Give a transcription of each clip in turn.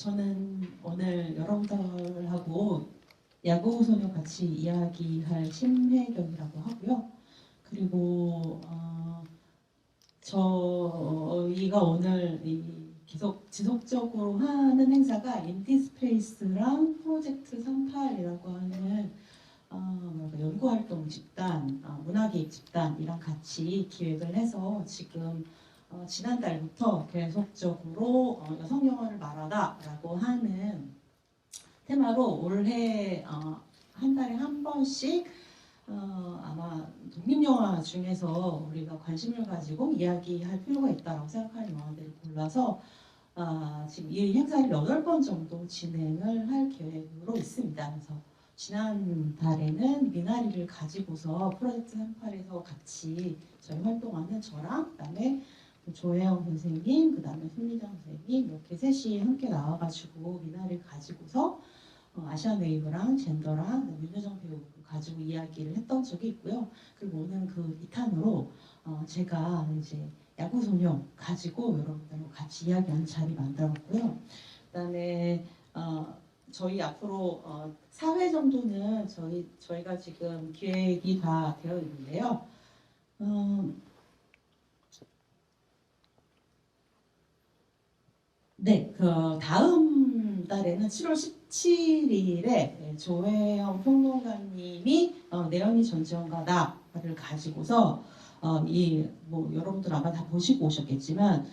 저는 오늘 여러분들하고 야구 소녀 같이 이야기할 심혜경이라고 하고요. 그리고 저희가 오늘 계속 지속적으로 하는 행사가 인디스페이스랑 프로젝트 38이라고 하는 연구활동 집단, 문화기획 집단이랑 같이 기획을 해서 지금 지난달부터 계속적으로 여성 영화를 말하다라고 하는 테마로 올해 한 달에 한 번씩 아마 독립영화 중에서 우리가 관심을 가지고 이야기할 필요가 있다고 생각하는 영화들을 골라서 지금 이 행사를 8번 정도 진행을 할 계획으로 있습니다. 그래서 지난달에는 미나리를 가지고서 프로젝트 38에서 같이 저희 활동하는 저랑 그다음에 조혜영 선생님, 그다음에 손미정 선생님 이렇게 셋이 함께 나와가지고 미나리를 가지고서 아시아웨이브랑 젠더랑 윤여정 배우 가지고 이야기를 했던 적이 있고요. 그리고 오늘 그 2탄으로 제가 이제 야구소녀 가지고 여러분들하고 같이 이야기하는 자리 만들었고요. 그다음에 저희 앞으로 4회 정도는 저희가 지금 기획이 다 되어 있는데요. 네, 그 다음 달에는 7월 17일에 조혜영 평론가님이 내연이 전지현과 나를 가지고서 뭐 여러분들 아마 다 보시고 오셨겠지만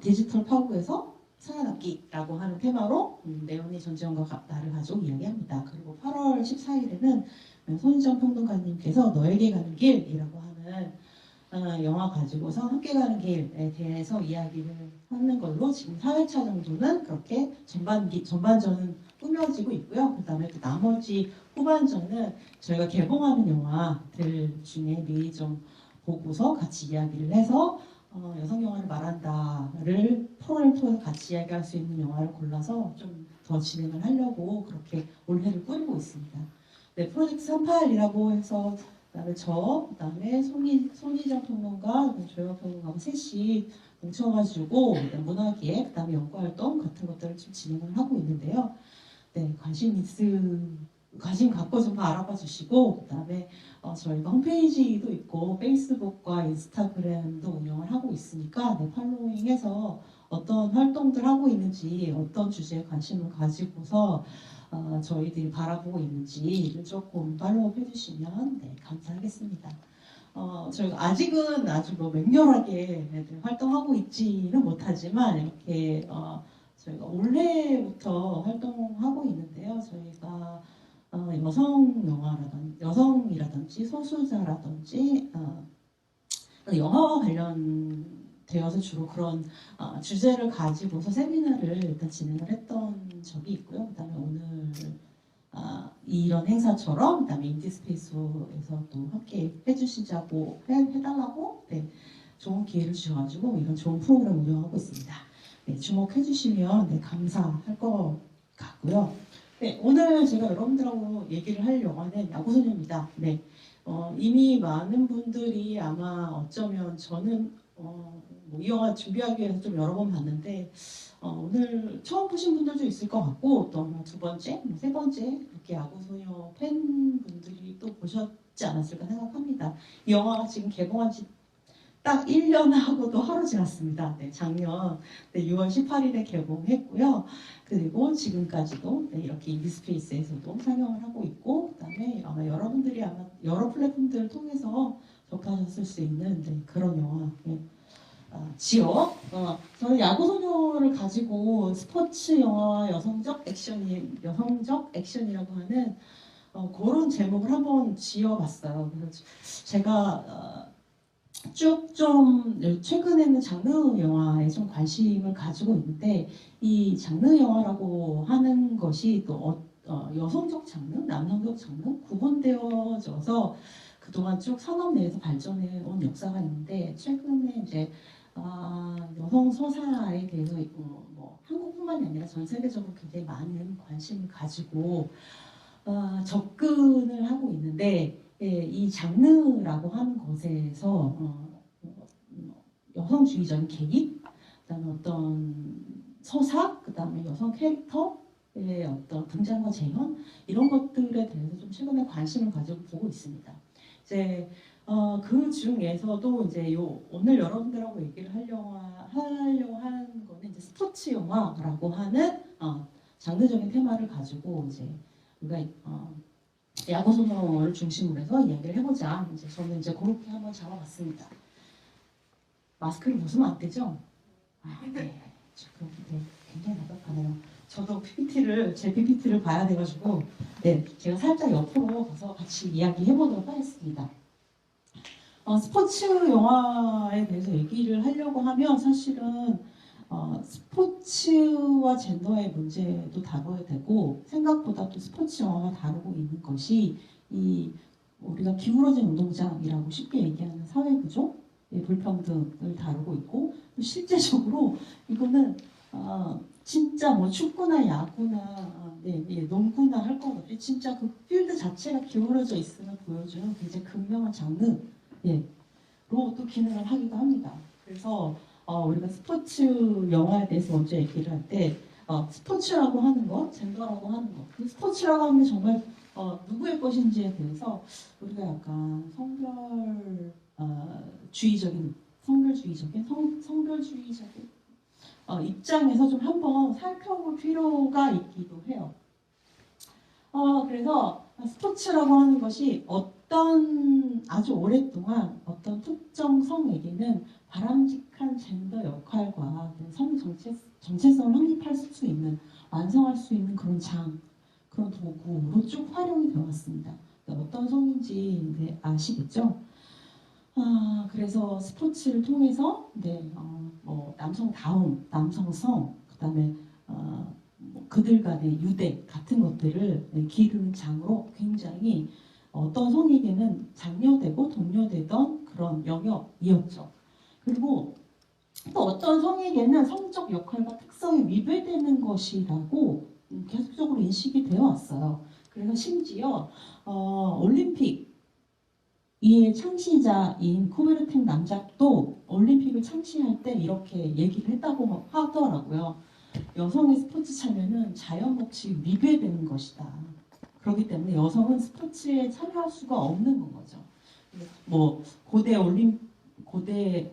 디지털 파국에서 살아남기라고 하는 테마로 내연이 전지현과 나를 가지고 이야기합니다. 그리고 8월 14일에는 손희정 평론가님께서 너에게 가는 길이라고 하는 영화 가지고서 함께 가는 길에 대해서 이야기를 하는 걸로 지금 4회차 정도는 그렇게 전반전은 꾸며지고 있고요. 그 다음에 또 나머지 후반전은 저희가 개봉하는 영화들 중에 미리 좀 보고서 같이 이야기를 해서 여성 영화를 말한다를 프로를 통해서 같이 이야기할 수 있는 영화를 골라서 좀 더 진행을 하려고 그렇게 올해를 꾸리고 있습니다. 네, 프로젝트 38이라고 해서 그다음에 손희정 평론가, 조영 평론가가 셋이 뭉쳐가지고 문화기획, 그다음에 연구활동 같은 것들을 좀 진행을 하고 있는데요. 네, 관심 갖고 좀 알아봐 주시고, 그다음에 저희가 홈페이지도 있고 페이스북과 인스타그램도 운영을 하고 있으니까 팔로잉해서 어떤 활동들 하고 있는지, 어떤 주제에 관심을 가지고서 저희들이 바라보고 있는지를 조금 팔로우 해주시면 감사하겠습니다. 저희가 아직은 아주 뭐 맹렬하게 활동하고 있지는 못하지만 이렇게 저희가 올해부터 활동하고 있는데요. 저희가 여성이라든지 소수자라든지 영화와 관련되어서 주로 그런 주제를 가지고서 세미나를 일단 진행을 했던 적이 있고요. 그다음에 오늘 이런 행사처럼 그다음에 인디스페이스에서 또 함께 해주시자고 해달라고 좋은 기회를 주셔가지고 이런 좋은 프로그램 운영하고 있습니다. 주목해주시면 감사할 것 같고요. 오늘 제가 여러분들하고 얘기를 할 영화는 야구소녀입니다. 이미 많은 분들이 아마 어쩌면 저는 이 영화 준비하기 위해서 좀 여러 번 봤는데 오늘 처음 보신 분들도 있을 것 같고 또 두 번째, 세 번째 이렇게 야구소녀 팬분들이 또 보셨지 않았을까 생각합니다. 이 영화가 지금 개봉한 지 딱 1년 하고도 하루 지났습니다. 작년 6월 18일에 개봉했고요. 그리고 지금까지도 이렇게 인디스페이스에서도 상영을 하고 있고 그다음에 아마 여러분들이 아마 여러 플랫폼들을 통해서 접하셨을 수 있는 그런 영화 지요. 저는 야구소녀를 가지고 스포츠 영화와 여성적 액션이라고 하는 그런 제목을 한번 지어봤어요. 그래서 제가 쭉 좀 최근에는 장르 영화에 좀 관심을 가지고 있는데 이 장르 영화라고 하는 것이 또 여성적 장르, 남성적 장르 구분되어져서 그동안 쭉 산업 내에서 발전해 온 역사가 있는데 최근에 이제 여성 서사에 대해서 뭐 한국뿐만이 아니라 전 세계적으로 굉장히 많은 관심을 가지고 접근을 하고 있는데 이 장르라고 하는 것에서 여성주의적인 개입, 그다음에 어떤 서사, 그 다음에 여성 캐릭터의 어떤 등장과 재현 이런 것들에 대해서 좀 최근에 관심을 가지고 보고 있습니다. 이제 그 중에서도 이제 오늘 여러분들하고 얘기를 하려고 하는 거는 이제 스포츠 영화라고 하는 장르적인 테마를 가지고 이제 우리가 야구 소설을 중심으로 해서 이야기를 해보자. 이제 저는 이제 그렇게 한번 잡아봤습니다. 마스크를 벗으면 안 되죠? 네. 지금 굉장히 답답하네요. 저도 제 PPT를 봐야 돼가지고, 네, 제가 살짝 옆으로 가서 같이 이야기해보도록 하겠습니다. 스포츠 영화에 대해서 얘기를 하려고 하면 사실은 스포츠와 젠더의 문제도 다뤄야 되고 생각보다 또 스포츠 영화가 다루고 있는 것이 이 우리가 기울어진 운동장이라고 쉽게 얘기하는 사회구조 불평등을 다루고 있고 또 실제적으로 이거는 진짜 뭐 축구나 야구나 농구나 할 것 없이 진짜 그 필드 자체가 기울어져 있음을 보여주는 굉장히 극명한 장르로 또 기능을 하기도 합니다. 그래서 우리가 스포츠 영화에 대해서 먼저 얘기를 할 때 스포츠라고 하는 것, 젠더라고 하는 것, 그 스포츠라고 하는 게 정말 누구의 것인지에 대해서 우리가 약간 성별주의적인 입장에서 좀 한번 살펴볼 필요가 있기도 해요. 그래서 스포츠라고 하는 것이 아주 오랫동안 어떤 특정 성에게는 바람직한 젠더 역할과 성 정체성을 확립할 수 있는, 완성할 수 있는 그런 도구로 쭉 활용이 되어 왔습니다. 어떤 성인지 아시겠죠? 그래서 스포츠를 통해서 뭐 남성다움, 남성성, 그다음에 그들 간의 유대 같은 것들을 기르는 장으로 굉장히 어떤 성에게는 장려되고 독려되던 그런 영역이었죠. 그리고 또 어떤 성에게는 성적 역할과 특성이 위배되는 것이라고 계속적으로 인식이 되어 왔어요. 그래서 심지어 올림픽 이의 창시자인 쿠베르탱 남작도 올림픽을 창시할 때 이렇게 얘기를 했다고 하더라고요. 여성의 스포츠 참여는 자연 법칙이 위배되는 것이다. 그렇기 때문에 여성은 스포츠에 참여할 수가 없는 거죠. 뭐 고대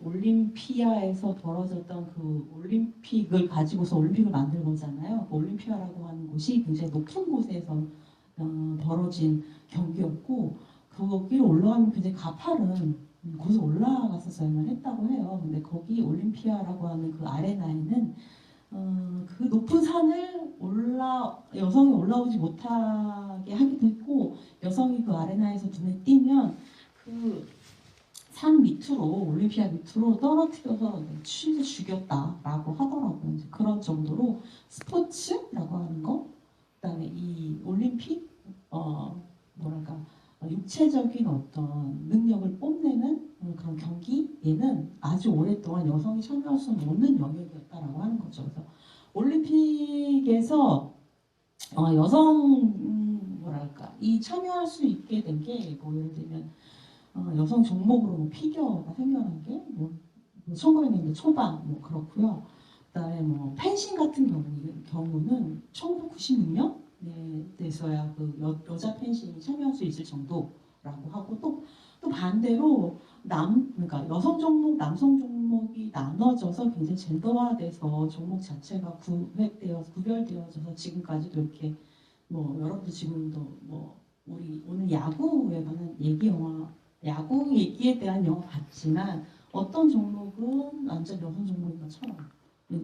올림피아에서 벌어졌던 그 올림픽을 가지고서 올림픽을 만든 거잖아요. 올림피아라고 하는 곳이 굉장히 높은 곳에서 벌어진 경기였고 거기로 올라가면 굉장히 가파른 곳에 올라갔었어야만 했다고 해요. 근데 거기 올림피아라고 하는 그 아레나에는 그 높은 산을 여성이 올라오지 못하게 하기도 했고 여성이 그 아레나에서 눈에 띄면 그 산 밑으로 올림피아 밑으로 떨어뜨려서 취해서 죽였다라고 하더라고요. 이제 그런 정도로 스포츠라고 하는 거, 그다음에 이 올림픽 뭐랄까 육체적인 어떤 능력을 뽐내는 그런 경기에는 아주 오랫동안 여성이 참여할 수 없는 영역이었다라고 하는 거죠. 그래서 올림픽에서 여성 뭐랄까 이 참여할 수 있게 된 게 뭐 예를 들면 여성 종목으로 뭐 피겨가 생겨난 게 뭐 1900년대 초반 뭐 그렇고요. 그다음에 뭐 펜싱 같은 경우는 1996년 돼서야 그 여자 펜싱이 참여할 수 있을 정도라고 하고 또 반대로 그러니까 여성 종목, 남성 종목이 나눠져서 굉장히 젠더화돼서 종목 자체가 구별되어져서 지금까지도 이렇게 뭐 여러분도 지금도 뭐 우리 오늘 야구에 관한 야구 얘기에 대한 영화 봤지만 어떤 종목은 완전 여성 종목인 것처럼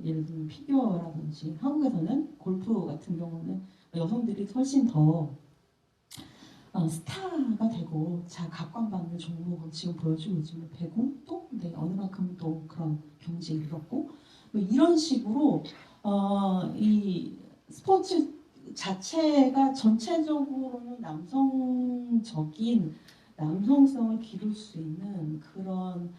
예를 들면 피겨라든지 한국에서는 골프 같은 경우는 여성들이 훨씬 더 스타가 되고 잘 각광받는 종목을 지금 보여주고 있지만 배구도 어느 만큼 또 그런 경지에 이르렀고 뭐 이런 식으로 이 스포츠 자체가 전체적으로는 남성성을 기를 수 있는 그런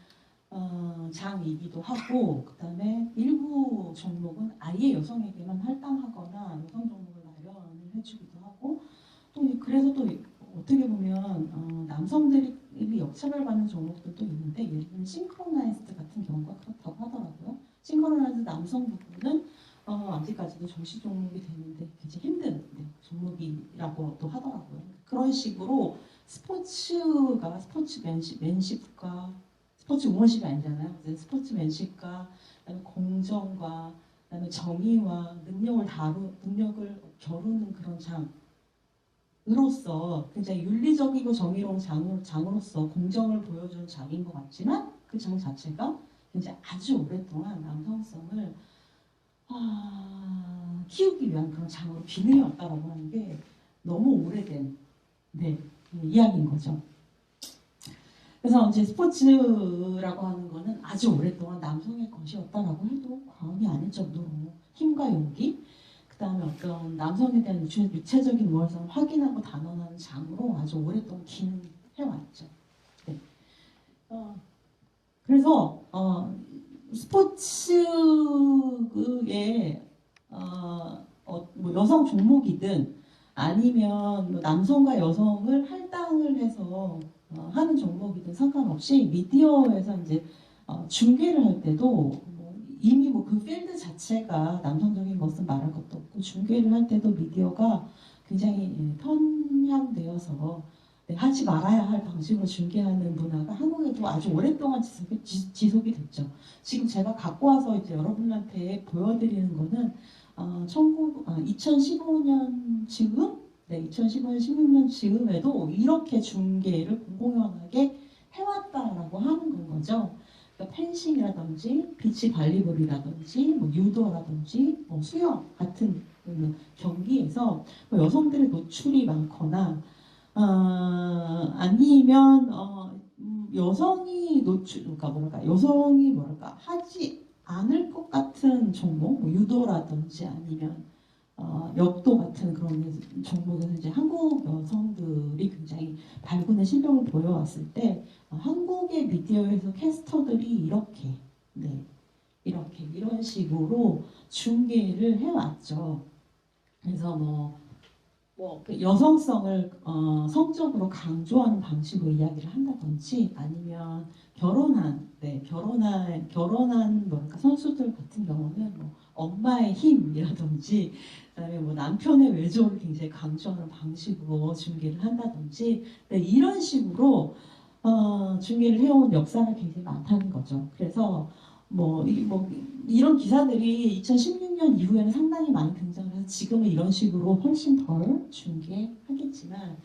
장이기도 하고 그다음에 일부 종목은 아예 여성에게만 할당하거나 여성 종목을 마련을 해주기도 하고 또 그래서 또 어떻게 보면 남성들이 역차별받는 종목들도 있는데 예를 들면 싱크로나이즈드 같은 경우가 그렇다고 하더라고요. 싱크로나이즈드 남성 부분은 정도 정시 종목이 되는데 굉장히 힘든 종목이라고 또 하더라고요. 그런 식으로 스포츠맨십과 스포츠 우먼십이 아니잖아요. 스포츠맨십과 그다음에 공정과 그다음에 정의와 능력을 겨루는 그런 장으로서 굉장히 윤리적이고 정의로운 장으로서 공정을 보여주는 장인 것 같지만 그 장 자체가 굉장히 아주 오랫동안 남성성을 키우기 위한 그런 장으로 기능이 없다라고 하는 게 너무 오래된 이야기인 거죠. 그래서 이제 스포츠라고 하는 거는 아주 오랫동안 남성의 것이었다라고 해도 과언이 아닐 정도로 힘과 용기, 그 다음에 어떤 남성에 대한 유체적인 우월성을 확인하고 단언하는 장으로 아주 오랫동안 기능해왔죠. 네. 그래서 스포츠의 뭐 여성 종목이든 아니면 뭐 남성과 여성을 할당을 해서 하는 종목이든 상관없이 미디어에서 이제 중계를 할 때도 뭐 이미 뭐 그 필드 자체가 남성적인 것은 말할 것도 없고 중계를 할 때도 미디어가 굉장히 편향되어서 하지 말아야 할 방식으로 중계하는 문화가 한국에도 아주 오랫동안 지속이 됐죠. 지금 제가 갖고 와서 이제 여러분한테 보여드리는 거는 2015년 지금, 2015년, 16년 지금에도 이렇게 중계를 공공연하게 해왔다라고 하는 거죠. 그러니까 펜싱이라든지 비치 발리볼이라든지 뭐 유도라든지 뭐 수영 같은 경기에서 뭐 여성들의 노출이 많거나 아니면 여성이 여성이 하지 않을 것 같은 종목, 뭐 유도라든지 아니면 역도 같은 그런 종목에서 이제 한국 여성들이 굉장히 발군의 실력을 보여왔을 때 한국의 미디어에서 캐스터들이 이런 식으로 중계를 해왔죠. 그래서 그 여성성을 성적으로 강조하는 방식으로 이야기를 한다든지 아니면 결혼한 선수들 같은 경우는 뭐 엄마의 힘이라든지 그다음에 뭐 남편의 외조를 굉장히 강조하는 방식으로 중계를 한다든지 이런 식으로 중계를 해온 역사가 굉장히 많다는 거죠. 그래서 이런 기사들이 2016년 이후에는 상당히 많이 등장해서 지금은 이런 식으로 훨씬 덜 중계하겠지만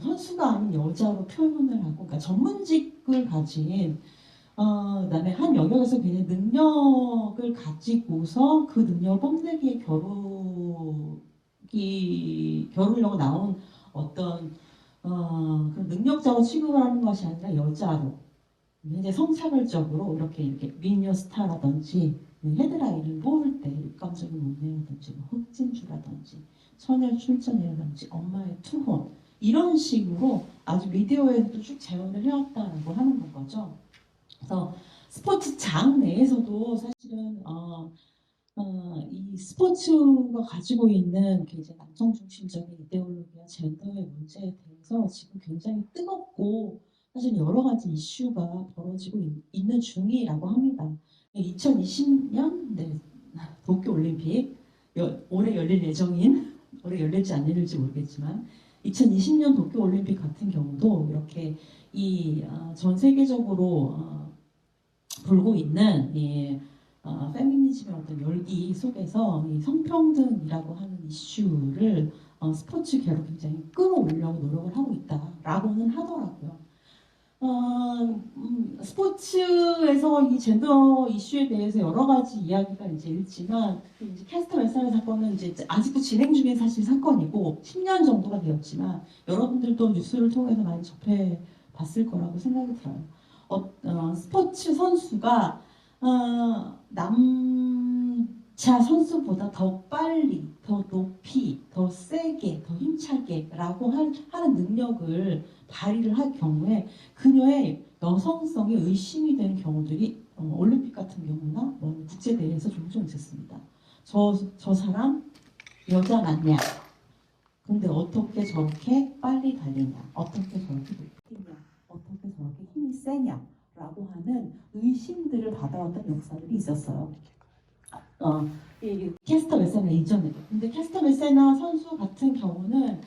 선수가 아닌 여자로 표현을 하고 그러니까 전문직을 가진 그다음에 한 영역에서 굉장히 능력을 가지고서 그 능력을 뽐내기에 겨루려고 나온 어떤 그런 능력자로 취급을 하는 것이 아니라 여자로 이제 성차별적으로 이렇게 미녀 스타라든지 헤드라인을 뽑을 때 육감적인 문제라든지 뭐 흑진주라든지 처녀 출전이라든지 엄마의 투혼 이런 식으로 아주 미디어에도 쭉 재현을 해왔다라고 하는 거죠. 그래서 스포츠장 내에서도 사실은 이 스포츠가 가지고 있는 이제 남성 중심적인 이데올로기와 젠더의 문제에 대해서 지금 굉장히 뜨겁고 사실 여러 가지 이슈가 벌어지고 있는 중이라고 합니다. 2020년 도쿄올림픽 올해 열릴 예정인 올해 열릴지 안 열릴지 모르겠지만 2020년 도쿄올림픽 같은 경우도 이렇게 전 세계적으로 불고 있는 페미니즘의 어떤 열기 속에서 이 성평등이라고 하는 이슈를 스포츠계로 굉장히 끌어올려고 노력을 하고 있다라고는 하더라고요. 스포츠에서 이 젠더 이슈에 대해서 여러 가지 이야기가 이제 있지만 이제 캐스터 웨스타의 사건은 이제 아직도 진행 중인 사실 사건이고 10년 정도가 되었지만 여러분들도 뉴스를 통해서 많이 접해 봤을 거라고 생각이 들어요. 스포츠 선수가 남자 선수보다 더 빨리, 더 높이, 더 세게, 더 힘차게라고 하는 능력을 발휘를 할 경우에 그녀의 여성성이 의심이 되는 경우들이 올림픽 같은 경우나 국제대회에서 종종 있었습니다. 저 사람 여자 맞냐? 근데 어떻게 저렇게 빨리 달리냐? 어떻게 저렇게 높이냐? 어떻게 저렇게 힘이 세냐? 라고 하는 의심들을 받아왔던 역사들이 있었어요. 이 캐스터 메세나 이전에도. 근데 캐스터 메세나 선수 같은 경우는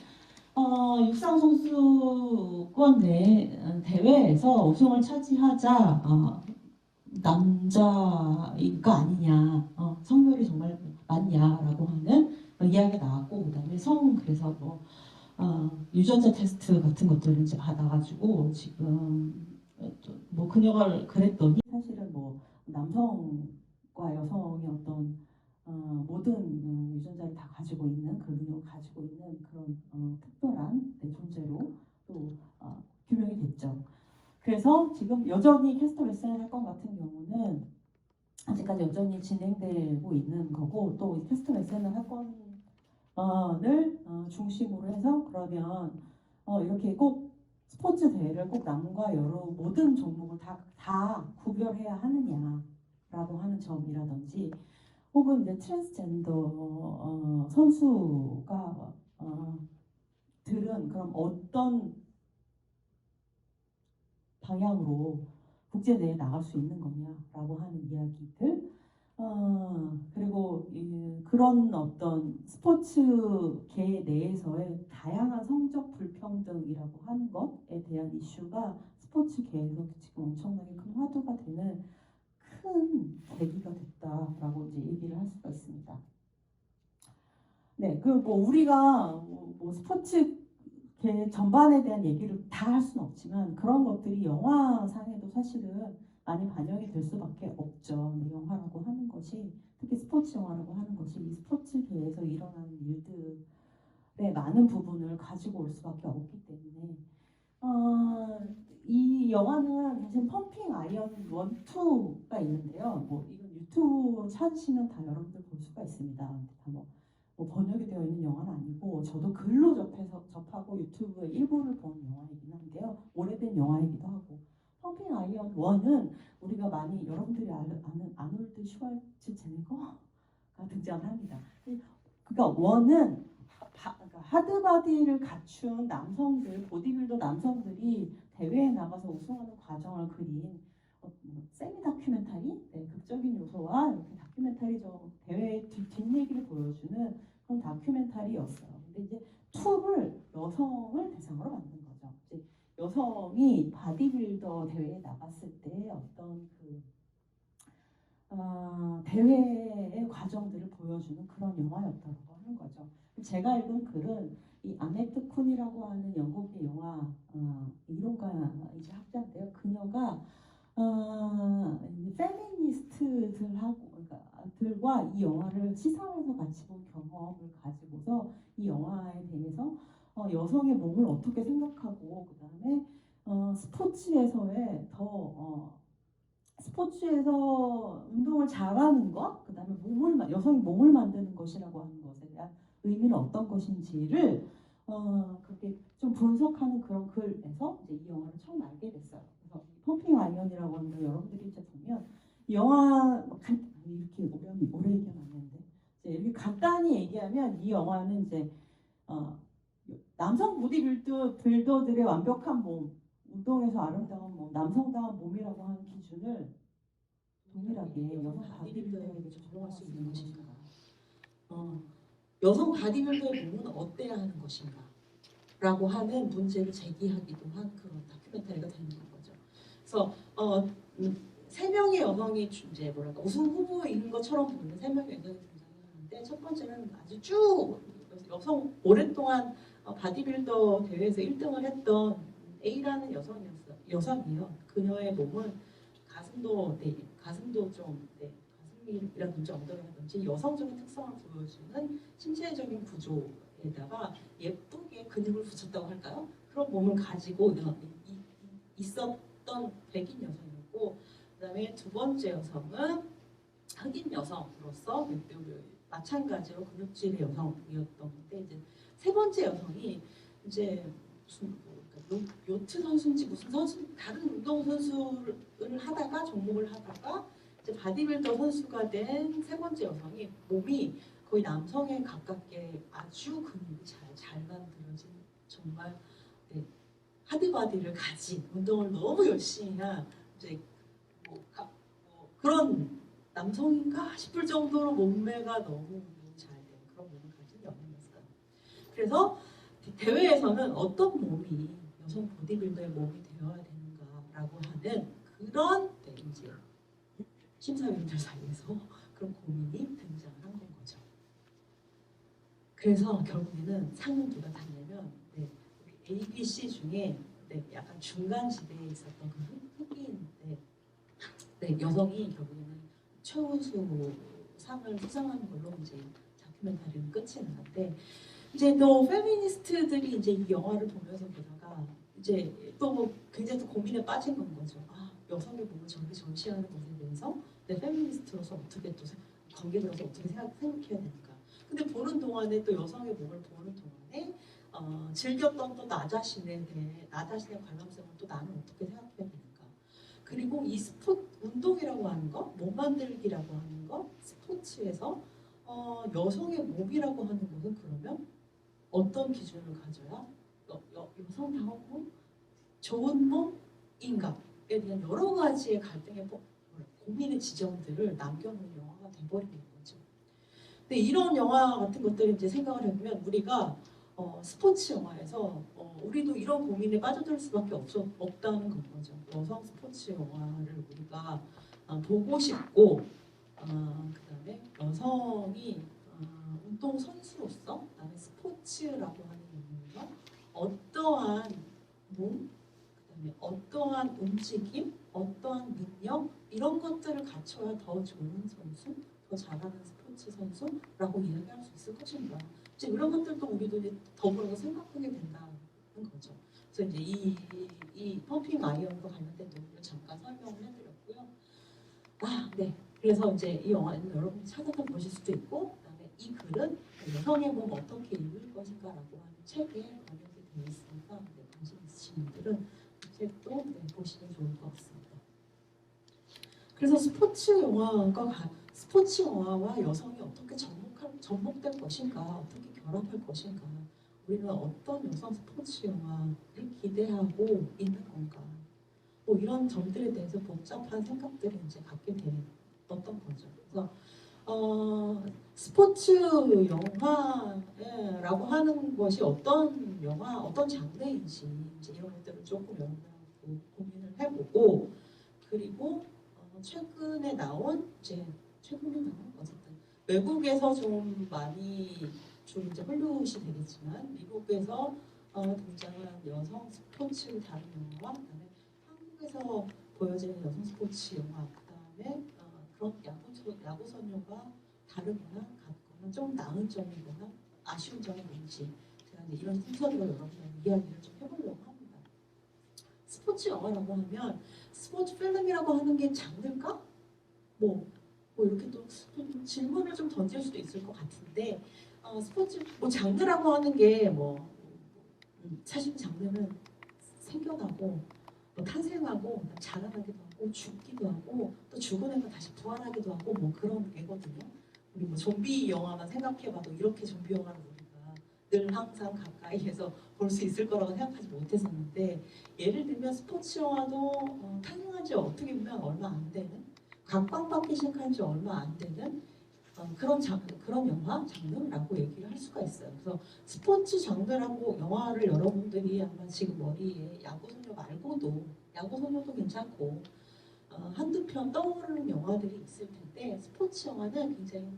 육상 선수권 대회에서 우승을 차지하자 남자인가 아니냐, 성별이 정말 맞냐라고 하는 이야기가 나왔고, 그다음에 그래서 유전자 테스트 같은 것들을 이제 받아가지고 지금 뭐 그녀가 그랬더니 사실은 뭐 남성과 여성의 어떤 모든 유전자를 다 가지고 있는 그런 능력을 가지고 있는 그런 특별한 존재로 또 규명이 됐죠. 그래서 지금 여전히 캐스터 메세나 사건 같은 경우는 아직까지 여전히 진행되고 있는 거고, 또 캐스터 메세나 사건을 중심으로 해서 그러면 이렇게 꼭 스포츠 대회를 꼭 남과 여로 모든 종목을 다 구별해야 하느냐라고 하는 점이라든지, 혹은 이제 트랜스젠더 선수가 들은 그럼 어떤 방향으로 국제대회에 나갈 수 있는 거냐라고 하는 이야기들, 그리고 그런 어떤 스포츠계 내에서의 다양한 성적 불평등이라고 하는 것에 대한 이슈가 스포츠계에서 지금 엄청나게 큰 화두가 되는 큰 계기가 됐다라고 이제 얘기를 할 수가 있습니다. 네, 그 뭐 우리가 뭐 스포츠 전반에 대한 얘기를 다 할 수는 없지만 그런 것들이 영화상에도 사실은 많이 반영이 될 수밖에 없죠. 영화라고 하는 것이, 특히 스포츠 영화라고 하는 것이 이 스포츠계에서 일어나는 일들의 많은 부분을 가지고 올 수밖에 없기 때문에 이 영화는 사실 펌핑 아이언 1, 2가 있는데요. 뭐 이건 유튜브 찾으시면 다 여러분들 볼 수가 있습니다. 뭐 번역이 되어 있는 영화는 아니고 저도 글로 접하고 유튜브의 일부를 본 영화이긴 한데요. 오래된 영화이기도 하고, 펌핑 아이언 1은 우리가 많이 여러분들이 아는 아놀드 슈왈츠제네거가 등장합니다. 그러니까 1은 그러니까 하드바디를 갖춘 남성들, 보디빌더 남성들이 대회에 나가서 우승하는 과정을 그린 세미 다큐멘터리, 극적인 요소와 이렇게 다큐멘터리적 대회의 뒷얘기를 보여주는 그런 다큐멘터리였어요. 근데 이제 2를 여성을 대상으로 만든 거죠. 이제 여성이 바디빌더 대회에 나갔을 때 어떤 대회의 과정들을 보여주는 그런 영화였다고 하는 거죠. 제가 읽은 글은 이 아네트 쿤이라고 하는 영국의 영화 이론가이자 학자인데요. 그녀가 페미니스트들하고 들과 이 영화를 시사회에서 같이 본 경험을 가지고서 이 영화에 대해서 여성의 몸을 어떻게 생각하고, 그 다음에 스포츠에서 운동을 잘하는 것, 그 다음에 여성이 몸을 만드는 것이라고 하는 것에 대한 의미는 어떤 것인지를 그렇게 좀 분석하는 그런 글에서 이제 이 영화를 처음 알게 됐어요. 그래서 펌핑 아이언이라고 하는데 여러분들이 이제 보면 이 영화 이렇게 오래 얘기하면 안 되는데, 이제 이렇게 간단히 얘기하면 이 영화는 이제 남성 보디빌더들의 완벽한 몸, 운동에서 아름다운 몸, 남성다운 몸이라고 하는 기준을 동일하게 여성 바디빌더에게 적용할 수 있는 것인가? 여성 바디빌더의 몸은 어때야 하는 것인가? 라고 하는 문제를 제기하기도 한 그런 다큐멘터리가 되는 거죠. 그래서 세 명의 여성이 이제 우승 후보인 것처럼 보이는 세 명의 여성이 등장하는데, 첫 번째는 아주 쭉 여성 오랫동안 바디빌더 대회에서 1등을 했던 A라는 여성이에요. 그녀의 몸은 가슴도 좀 가슴이라든지 엉덩이라든지 여성적인 특성을 보여주는 신체적인 구조에다가 예쁘게 근육을 붙였다고 할까요? 그런 몸을 가지고 있었던 백인 여성이었고, 그다음에 두 번째 여성은 흑인 여성으로서 마찬가지로 근육질의 여성이었던 건데, 이제 세 번째 여성이 이제 무슨 요트 선수인지 무슨 선수, 다른 운동 선수를 하다가 종목을 하다가 이제 바디빌더 선수가 된 세 번째 여성이 몸이 거의 남성에 가깝게 아주 근육이 잘 만들어진 정말 하드바디를 가진 운동을 너무 열심히 한 이제 그런 남성인가 싶을 정도로 몸매가 너무 잘 된 그런 몸을 가진 여성이었어요. 그래서 대회에서는 어떤 몸이 여성 보디빌더의 몸이 되어야 되는가라고 하는 그런 이제 심사위원들 사이에서 그런 고민이 등장을 한 건 거죠. 그래서 결국에는 상은 누가 탔냐면 우리 ABC 중에 약간 중간 지대에 있었던 그 흑인 여성이 결국에는 최우수 상을 수상하는 걸로 이제 다큐멘터리는 끝이 나는데 이제 또 페미니스트들이 이제 이 영화를 보면서 보다가 이제 또 굉장히 또 고민에 빠진 건 거죠. 아, 여성의 몸을 저렇게 전시하는 것에 대해서 페미니스트로서 어떻게 또 관객으로서 어떻게 생각해야 되는가. 근데 보는 동안에 또 여성의 몸을 보는 동안에 즐겼던 또 나 자신에 대해 나 자신의 관람성을 또 나는 어떻게 생각해야 되는가. 그리고 이 운동이라고 하는 거, 몸 만들기라고 하는 거, 스포츠에서 여성의 몸이라고 하는 것은 그러면 어떤 기준을 가져야 여성다운 몸, 좋은 몸인가에 대한 여러 가지의 갈등의 고민의 지점들을 남겨놓은 영화가 돼버리는 거죠. 근데 이런 영화 같은 것들을 이제 생각을 해보면 우리가 스포츠 영화에서 우리도 이런 고민에 빠져들 수밖에 없다는 건 거죠. 여성 스포츠 영화를 우리가 보고 싶고 그다음에 여성이 운동 선수로서 그다음에 스포츠라고 하는 의미에서 어떠한 몸, 그다음에 어떠한 움직임, 어떠한 능력 이런 것들을 갖춰야 더 좋은 선수, 더 잘하는 스포츠 선수라고 이야기할 수 있을 것인가. 이제 이런 것들도 우리도 이제 더불어서 생각하게 된다는 거죠. 그래서 이제 이 펌핑 아이언과 관련된 내용을 잠깐 설명을 해드렸고요. 네. 그래서 이제 이 영화는 여러분이 찾아서 보실 수도 있고, 그다음에 이 글은 여성의 몸 어떻게 읽을 것인가라고 하는 책에 번역이 되어 있으니까 관심 있으신 분들은 이 책도 보시면 좋을 것 같습니다. 그래서 스포츠 영화와 여성이 어떻게 접목될 것인가, 어떻게 결합할 것인가, 우리는 어떤 여성 스포츠 영화를 기대하고 있는 건가, 뭐 이런 점들에 대해서 복잡한 생각들을 이제 갖게 되었던 거죠. 그래서 스포츠 영화라고 하는 것이 어떤 영화, 어떤 장르인지 이제 이런 것들을 조금 여러분하고 고민을 해보고, 그리고 최근에 나온 어쨌든 외국에서 좀 많이 좀 이제 헐리우드이 되겠지만 미국에서 등장한 여성 스포츠를 다룬 영화와 그다음에 한국에서 보여지는 여성 스포츠 영화, 그다음에 그런 야구 선수가 다르거나 같거나 좀 나은 점이거나 아쉬운 점이 뭔지 제가 이제 이런 순서대로 여러분과 이야기를 좀 해보려고 합니다. 스포츠 영화라고 하면 스포츠 필름이라고 하는 게 장르일까? 뭐 이렇게 또 질문을 좀 던질 수도 있을 것 같은데 스포츠 장르라고 하는 게 사실 장르는 생겨나고 탄생하고 자라나기도 하고 죽기도 하고 또 죽은 애가 다시 부활하기도 하고 그런 애거든요. 우리 좀비 영화만 생각해봐도 이렇게 좀비 영화를 우리가 늘 항상 가까이에서 볼 수 있을 거라고 생각하지 못했었는데, 예를 들면 스포츠 영화도 탄생한 지 어떻게 보면 얼마 안 되는, 각광받기 시작한 지 얼마 안 되는 그런 영화 장르라고 얘기를 할 수가 있어요. 그래서 스포츠 장르라고 영화를 여러분들이 아마 지금 머리에 야구소녀 말고도 야구소녀도 괜찮고 한두 편 떠오르는 영화들이 있을 텐데, 스포츠 영화는 굉장히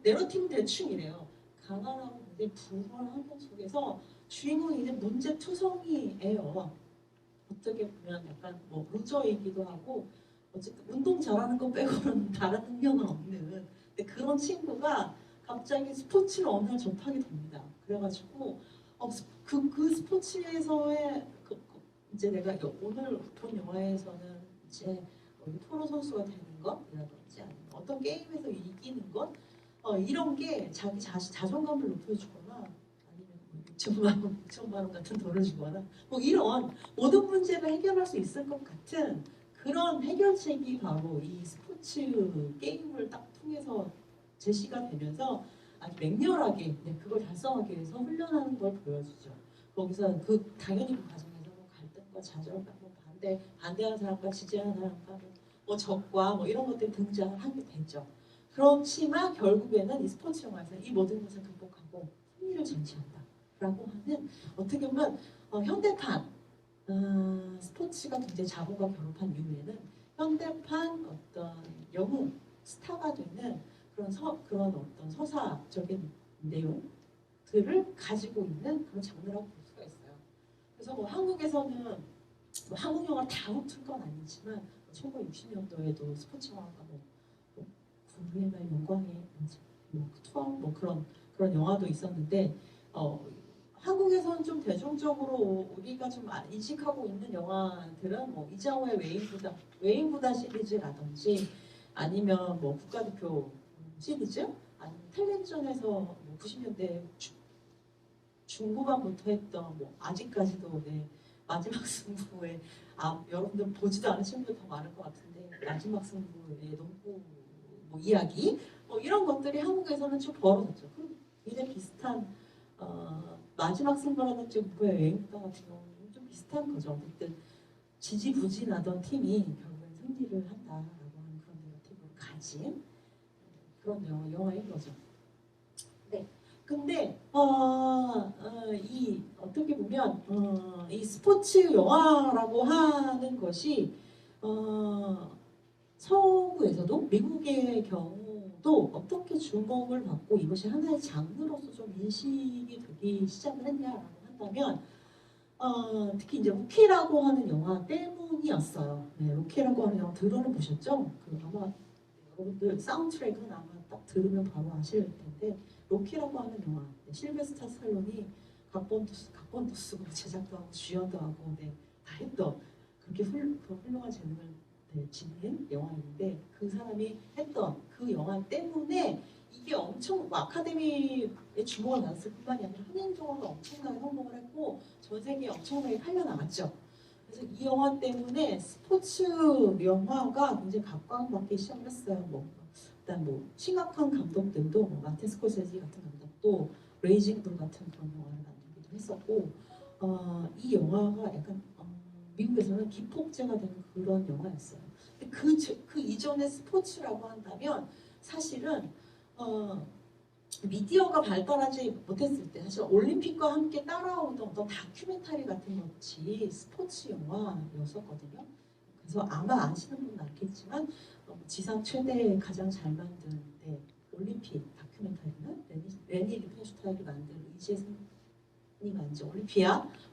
내러티브 대충이래요. 가난하고 굉장히 부유한 환경 속에서 주인공이 이제 문제투성이에요. 어떻게 보면 약간 루저이기도 하고 어쨌든 운동 잘하는 거 빼고는 다른 능력은 없는, 근데 그런 친구가 갑자기 스포츠를 어느 날 접하게 됩니다. 그래가지고 그 스포츠에서의 이제 내가 오늘 본 영화에서는 이제 프로 선수가 되는 것이라든지 아니면 어떤 게임에서 이기는 것 이런 게 자기 자존감을 높여주거나 아니면 6천만 원 같은 돈을 주거나 이런 모든 문제를 해결할 수 있을 것 같은 그런 해결책이 바로 이 스포츠 게임을 딱 통해서 제시가 되면서 아주 맹렬하게 그걸 달성하기 위해서 훈련하는 걸 보여주죠. 거기서 당연히 그 과정에서 갈등과 좌절과 반대하는 사람과 지지하는 사람과 뭐 적과 뭐 이런 것들이 등장을 하게 되죠. 그렇지만 결국에는 이 스포츠 영화에서 이 모든 것을 극복하고 승리를 쟁취한다라고 하는 어떻게 보면 현대판 스포츠가 굉장히 자본과 결합한 이후에는 현대판 어떤 영웅 스타가 되는 그런 어떤 서사적인 내용들을 가지고 있는 그런 장르라고 볼 수가 있어요. 그래서 뭐 한국에서는 뭐 한국 영화를 다 훑을 건 아니지만 1960년도에도 스포츠 영화가 뭐 구름의 날 영광의 뭐 투어 뭐 그런 영화도 있었는데 한국에서는 좀 대중적으로 우리가 좀 인식하고 있는 영화들은 뭐 이장호의 외인부다 시리즈라든지 아니면 뭐 국가대표 시리즈 아니면 텔레비전에서 뭐 90년대 중후반부터 했던 뭐 아직까지도 마지막 승부에 여러분들 보지도 않으신 분들 더 많을 것 같은데 마지막 승부의 농구 뭐 이야기 뭐 이런 것들이 한국에서는 좀 벌어졌죠. 그럼 굉장히 비슷한 마지막 승부라든지 목표의 여행부터 같은 경우는 좀 비슷한 거죠. 어쨌든 지지부진하던 팀이 결국엔 승리를 한다라고 하는 그런 내러티브를 가진 그런 영화인 거죠. 네. 근데 이 어떻게 보면 이 스포츠 영화라고 하는 것이 서구에서도 미국의 경우도 어떻게 주목을 받고 이것이 하나의 장르로서 좀 인식이 되기 시작을 했냐라고 한다면 특히 이제 로키라고 하는 영화 때문이었어요. 네, 로키라고 하는 영화 들어는 보셨죠? 아마 여러분들 사운드트랙은 아마 딱 들으면 바로 아실 텐데 로키라고 하는 영화 실베스타 스탈론이 각본도 쓰고 제작도 하고 주연도 하고 다 했던 그렇게 훌륭한 재능을 지닌 영화인데 그 사람이 했던 그 영화 때문에 이게 엄청 아카데미의 주목을 받았을 뿐만이 아니라 흥행적으로도 엄청나게 성공을 했고 전 세계에 엄청나게 팔려나갔죠. 그래서 이 영화 때문에 스포츠 영화가 굉장히 각광받기 시작을 했어요. 일단 심각한 감독들도 마틴 스콜세지 같은 감독도 레이징 불 같은 그런 영화를 만들기도 했었고 이 영화가 약간 미국에서는 기폭제가 되는 그런 영화였어요. 근데 그 이전에 스포츠라고 한다면 사실은 미디어가 발달하지 못했을 때 사실 올림픽과 함께 따라오던 어떤 다큐멘터리 같은 것이 스포츠 영화였었거든요. 그래서 아마 아시는 분은 알겠지만 지상 최대 가장 잘 만든 올림픽 다큐멘터리는 레니 리펜슈타인이 만든 이재승이 만든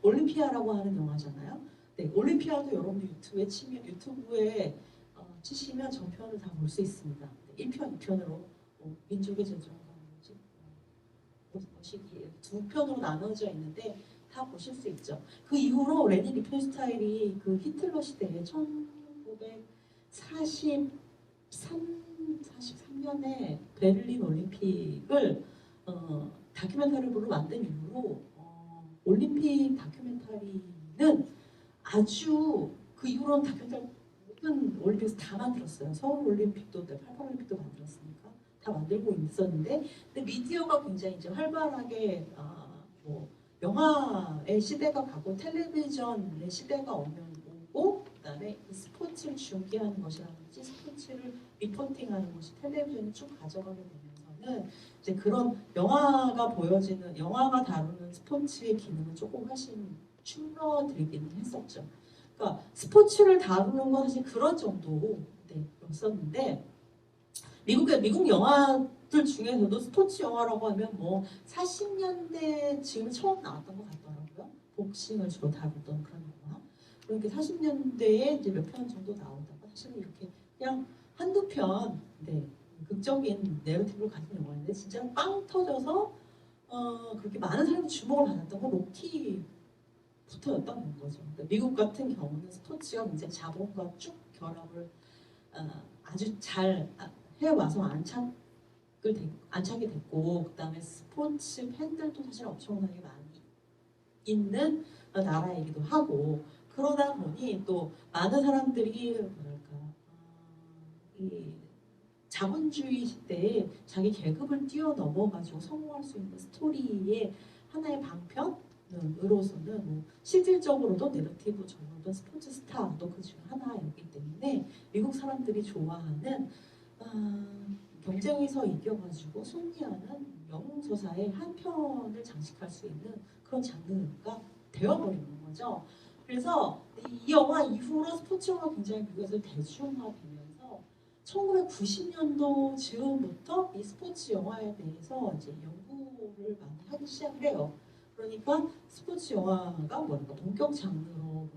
올림피아라고 하는 영화잖아요. 네, 올림피아도 여러분들 유튜브에 치시면 전편을 다 볼 수 있습니다. 1편, 2편으로 민족의 재정과 뭐시기에 두 편으로 나눠져 있는데 다 보실 수 있죠. 그 이후로 레니 리펜슈타인이 그 히틀러 시대에 1943년에 베를린 올림픽을 다큐멘터리로 만든 이후로 올림픽 다큐멘터리는 아주 그 이후로는 다큐멘터리 모든 올림픽에서 다 만들었어요. 서울 올림픽도 88 올림픽도 만들었으니까 다 만들고 있었는데 근데 미디어가 굉장히 이제 활발하게 영화의 시대가 가고 텔레비전의 시대가 오고 그다음에 스포츠를 중계하는 것이라든지 스포츠를 리포팅하는 것이 텔레비전이 쭉 가져가게 되면서는 이제 그런 영화가 다루는 스포츠의 기능은 조금 훨씬 줄어들기는 했었죠. 그러니까 스포츠를 다루는 건 사실 그런 정도였었는데 미국 영화들 중에서도 스포츠 영화라고 하면 40년대 지금 처음 나왔던 것 같더라고요. 복싱을 주로 다루던 그런 영화. 그러니까 40년대에 이제 몇 편 정도 나오다가 사실은 이렇게 그냥 한두 편, 극적인 내러티브를 가진 영화인데 진짜 빵 터져서 그렇게 많은 사람이 주목을 받았던 건 로키부터였던 거죠. 그러니까 미국 같은 경우는 스포츠가 굉장히 자본과 쭉 결합을 아주 잘 해와서 안착이 됐고 그다음에 스포츠 팬들도 사실 엄청나게 많이 있는 나라이기도 하고 그러다 보니 또 많은 사람들이 이 자본주의 시대에 자기 계급을 뛰어넘어가지고 성공할 수 있는 스토리의 하나의 방편 장르으로서는 뭐 실질적으로도 내러티브 전후든 스포츠 스타도 그 중 하나였기 때문에 미국 사람들이 좋아하는 경쟁에서 이겨가지고 승리하는 영웅 서사의 한 편을 장식할 수 있는 그런 장르가 되어버리는 거죠. 그래서 이 영화 이후로 스포츠 영화 굉장히 미국에서 대중화되면서 1990년도 즈음부터 이 스포츠 영화에 대해서 이제 연구를 많이 하기 시작을 해요. 그러니까 스포츠 영화가 뭐랄까 본격 장르로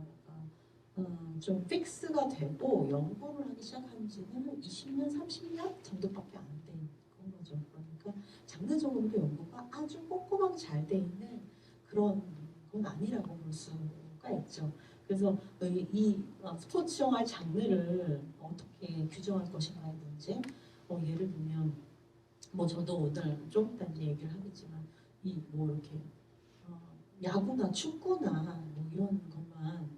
좀 픽스가 되고 연구를 하기 시작한 지는 한 20년, 30년 정도밖에 안 된 그런 거죠. 그러니까 장르적으로도 연구가 아주 꼼꼼하게 잘 돼 있는 그런 건 아니라고 볼 수가 있죠. 그래서 이 스포츠 영화 장르를 어떻게 규정할 것인가의 문제, 예를 들면 뭐 저도 오늘 좀 이따 이제 얘기를 하겠지만 이 뭐 이렇게 야구나 축구나 뭐 이런 것만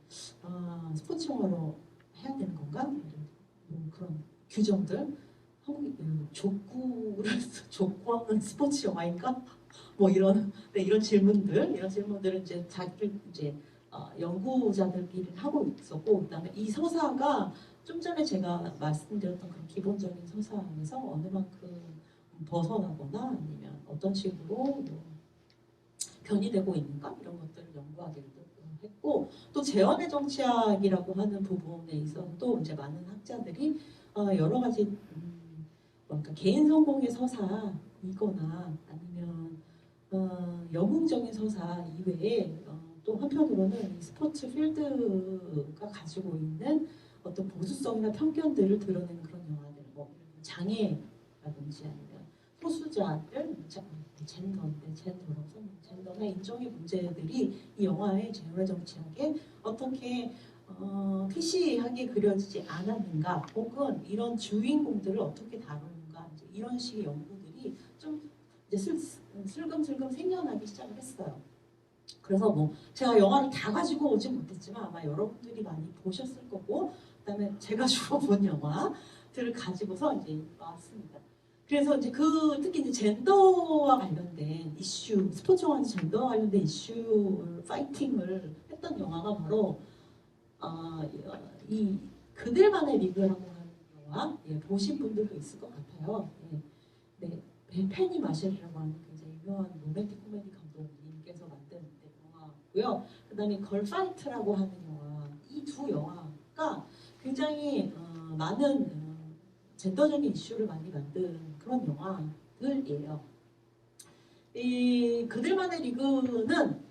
스포츠 영화로 해야 되는 건가? 뭐 그런 규정들 한국이 족구를 족구하는 스포츠 영화인가? 뭐 이런 이런 질문들은 이제 자기들 이제 연구자들끼리 하고 있었고 그다음에 이 서사가 좀 전에 제가 말씀드렸던 그런 기본적인 서사에서 어느 만큼 벗어나거나 아니면 어떤 식으로 뭐 변이되고 있는가 이런 것들을 연구하기도 했고 또 재현의 정치학이라고 하는 부분에 있어서도 이제 많은 학자들이 여러 가지 뭔가 개인 성공의 서사이거나 아니면 영웅적인 서사 이외에 또 한편으로는 이 스포츠 필드가 가지고 있는 어떤 보수성이나 편견들을 드러내는 그런 영화들, 뭐 장애라든지 아니면 소수자들, 젠더나 인종의 문제들이 이 영화의 재현의 정치학에 어떻게 피시하게 그려지지 않았는가, 혹은 이런 주인공들을 어떻게 다루는가, 이제 이런 식의 연구들이 좀 이제 슬금슬금 생겨나기 시작을 했어요. 그래서 뭐 제가 영화를 다 가지고 오지 못했지만 아마 여러분들이 많이 보셨을 거고, 그다음에 제가 주로 본 영화들을 가지고서 이제 왔습니다. 그래서 이제 특히 이제 젠더와 관련된 이슈, 스포츠 영화에서 젠더와 관련된 이슈 파이팅을 했던 영화가 바로 이 그들만의 리그라고 하는 영화, 보신 분들도 있을 것 같아요. 네, 페니 마셸이라고 하는 굉장히 유명한 로맨틱 코미디 감독님께서 만든 영화고요. 그다음에 걸파이트라고 하는 영화, 이 두 영화가 굉장히 많은 젠더적인 이슈를 많이 만든 그런 영화들이에요. 이 그들만의 리그는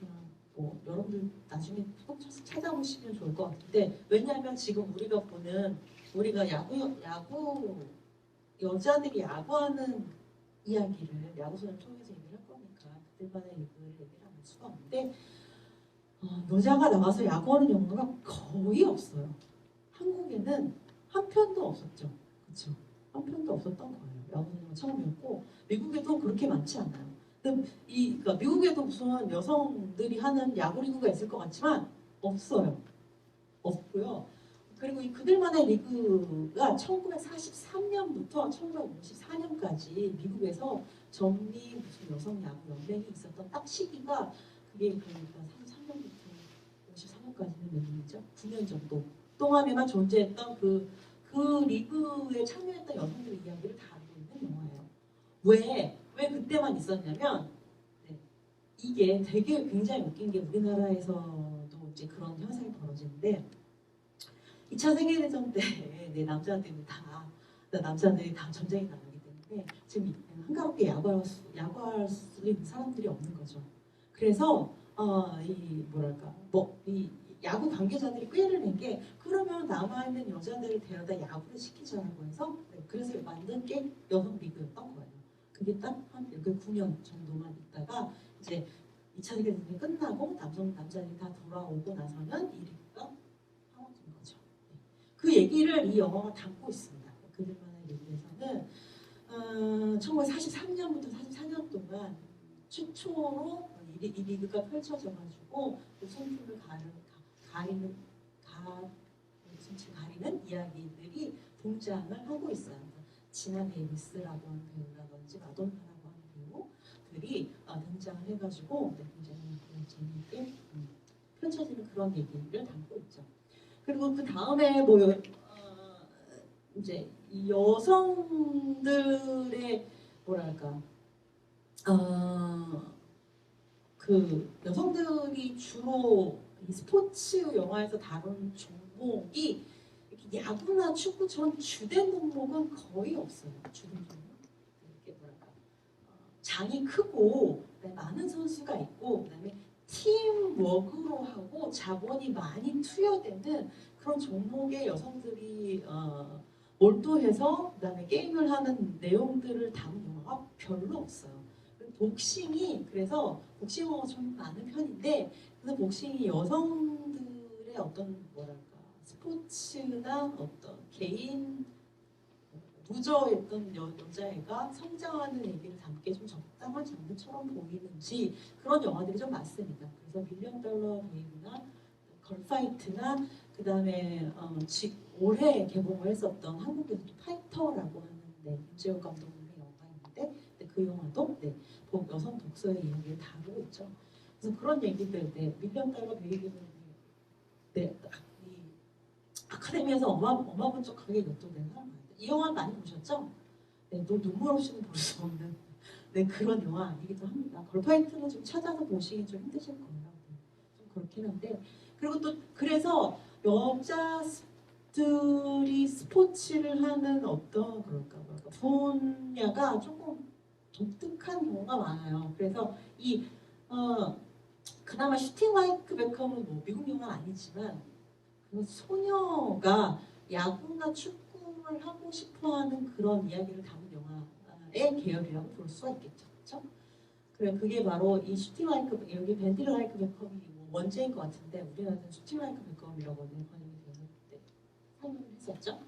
뭐 여러분들 나중에 꼭 찾아보시면 좋을 것 같은데, 왜냐하면 지금 우리가 야구 여자들이 야구하는 이야기를 야구선을 통해서 얘기를 할 거니까 그들만의 리그를 얘기를 안 할 수가 없는데, 여자가 나가서 야구하는 영화가 거의 없어요. 한국에는 한 편도 없었죠. 그렇죠? 한 편도 없었던 거예요. 야구는 처음이었고, 미국에도 그렇게 많지 않아요. 그러니까 미국에도 무슨 여성들이 하는 야구 리그가 있을 것 같지만 없어요. 없고요. 그리고 이 그들만의 리그가 1943년부터 1954년까지 미국에서 전미 무슨 여성 야구 연맹이 있었던 딱 시기가, 그게 그러니까 33년부터 54년까지는 몇 년이죠? 9년 정도 동안에만 존재했던 그 리그에 참여했던 여성들의 이야기를 다루고 있는 영화예요. 왜 그때만 있었냐면, 이게 되게 굉장히 웃긴 게 우리나라에서도 이제 그런 현상이 벌어지는데, 2차 세계대전 때 남자들이 다 전쟁이 나가기 때문에 지금 한가롭게 야구할 수 있는 사람들이 없는 거죠. 그래서 이 야구 관계자들이 꾀를 낸 게, 그러면 남아있는 여자들을 데려다 야구를 시키자라고 해서, 그래서 만든 게 여성 리그였던 거예요. 그게 딱 한 9년 정도만 있다가 이제 2차 세계대전이 끝나고 남자들이 다 돌아오고 나서는 이 리그가 사라진 거죠. 그 얘기를 이 영화가 담고 있습니다. 그들만의 리그에서는 1943년부터 44년 동안 최초로 이 리그가 펼쳐져가지고 손톱을 가리는 이야기들이 등장을 하고 있어요. 지나 데이비스라고 하는 배우라든지 마돈나라고 하는 배우들이 등장을 해가지고 굉장히 재미있게 펼쳐지는 그런 얘기를 담고 있죠. 그리고 그 다음에 뭐 이제 이 여성들의 뭐랄까 그 여성들이 주로 이 스포츠 영화에서 다룬 종목이 이렇게 야구나 축구처럼 주된 종목은 거의 없어요. 주된 종목 이렇게 뭐랄까 장이 크고 많은 선수가 있고 그다음에 팀워크로 하고 자본이 많이 투여되는 그런 종목에 여성들이 몰두해서 그다음에 게임을 하는 내용들을 담은 영화가 별로 없어요. 복싱이 그래서 복싱 영화가 좀 많은 편인데 그래서 복싱이 여성들의 어떤 뭐랄까 스포츠나 어떤 개인 무저했던 여자애가 성장하는 얘기를 담기에 좀 적당한 장르처럼 보이는지 그런 영화들이 좀 많습니다. 그래서 밀리언 달러 베이비나 걸파이트나 그 다음에 올해 개봉을 했었던 한국에서도 파이터라고 하는 윤재호 감독의 영화가 있는데 그 영화도 여성 독서의 이야기를 다루고 있죠. 그래서 그런 얘기들, 밀리언 달러 베이비는 이 아카데미에서 어마무적하게 연도된 사람 같아요. 이 영화 많이 보셨죠? 또 눈물 없이는 볼 수 없는 그런 영화이기도 합니다. 걸파이트는 좀 찾아서 보시기 좀 힘드실 거예요. 좀 그렇긴 한데 그리고 또 그래서 여자들이 스포츠를 하는 어떤 그럴까 분야가 조금 독특한 경우가 많아요. 그래서 그나마 슈팅 마이크 베컴은 뭐 미국 영화는 아니지만 그 소녀가 야구나 축구를 하고 싶어하는 그런 이야기를 담은 영화의 계열이라고 볼 수가 있겠죠. 그렇죠? 그게 바로 이 슈팅 마이크 여기 밴디 라이크 베컴이 원제인 것 같은데 우리나라는 슈팅 마이크 베컴이라고 번역이 되는 때 설명을 했었죠.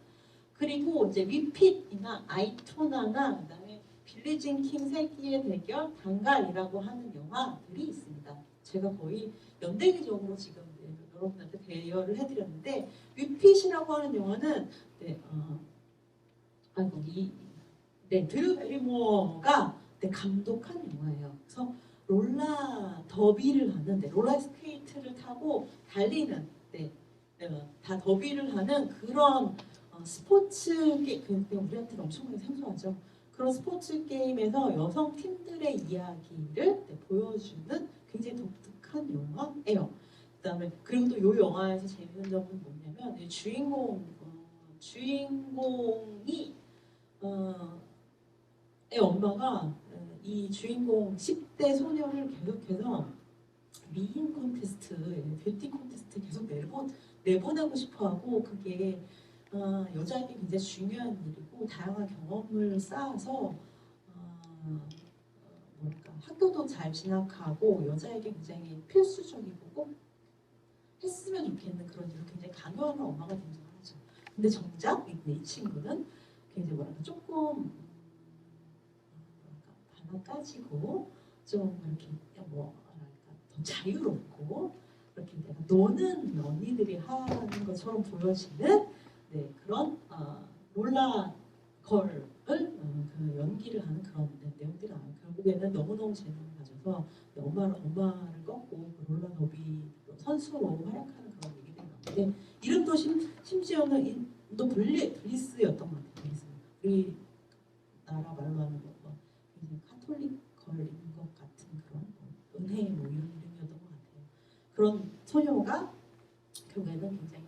그리고 이제 위핏이나 아이토나나 그다음에 빌리진 킹 세기의 대결 단갈이라고 하는 영화들이 있습니다. 제가 거의 연대기적으로 지금 여러분한테 대여를 해드렸는데 위핏이라고 하는 영화는 드류 베리모어가 감독한 영화예요. 그래서 롤라 더비를 하는 롤러 스케이트를 타고 달리는 다 더비를 하는 그런 스포츠 게임 우리한테는 엄청나게 생소하죠. 그런 스포츠 게임에서 여성 팀들의 이야기를 보여주는 굉장히 독특한 영화예요. 그다음에 그리고 또 이 영화에서 재밌는 점은 뭐냐면 주인공이 엄마가 이 주인공 10대 소녀를 계속해서 미인 콘테스트, 뷰티 콘테스트 계속 내보내고 싶어하고 그게 여자에게 굉장히 중요한 일이고 다양한 경험을 쌓아서 학교도 잘 진학하고 여자에게 굉장히 필수적이고 꼭 했으면 좋겠는 그런 일을 굉장히 강요하는 엄마가 등장을 하죠. 근데 정작 이 친구는 굉장히 조금 반항 까지고 좀 이렇게 더 자유롭고 이렇게 내가 노는 언니들이 하는 것처럼 보여지는 그런 롤라 걸을 그 연기를 하는 그런 내용들이 나와요. 결국에는 너무너무 재능을 가져서 엄마를 꺾고 그 롤라 더비 선수로 활약하는 그런 얘기들이 나오는데 이름도 심지어는 또 블리스였던 것 같아요. 블리스. 우리나라 말로 하는 거 굉장히 카톨릭 걸인 것 같은 그런 은혜 이런 이름이었던 것 같아요. 그런 소녀가 결국에는 굉장히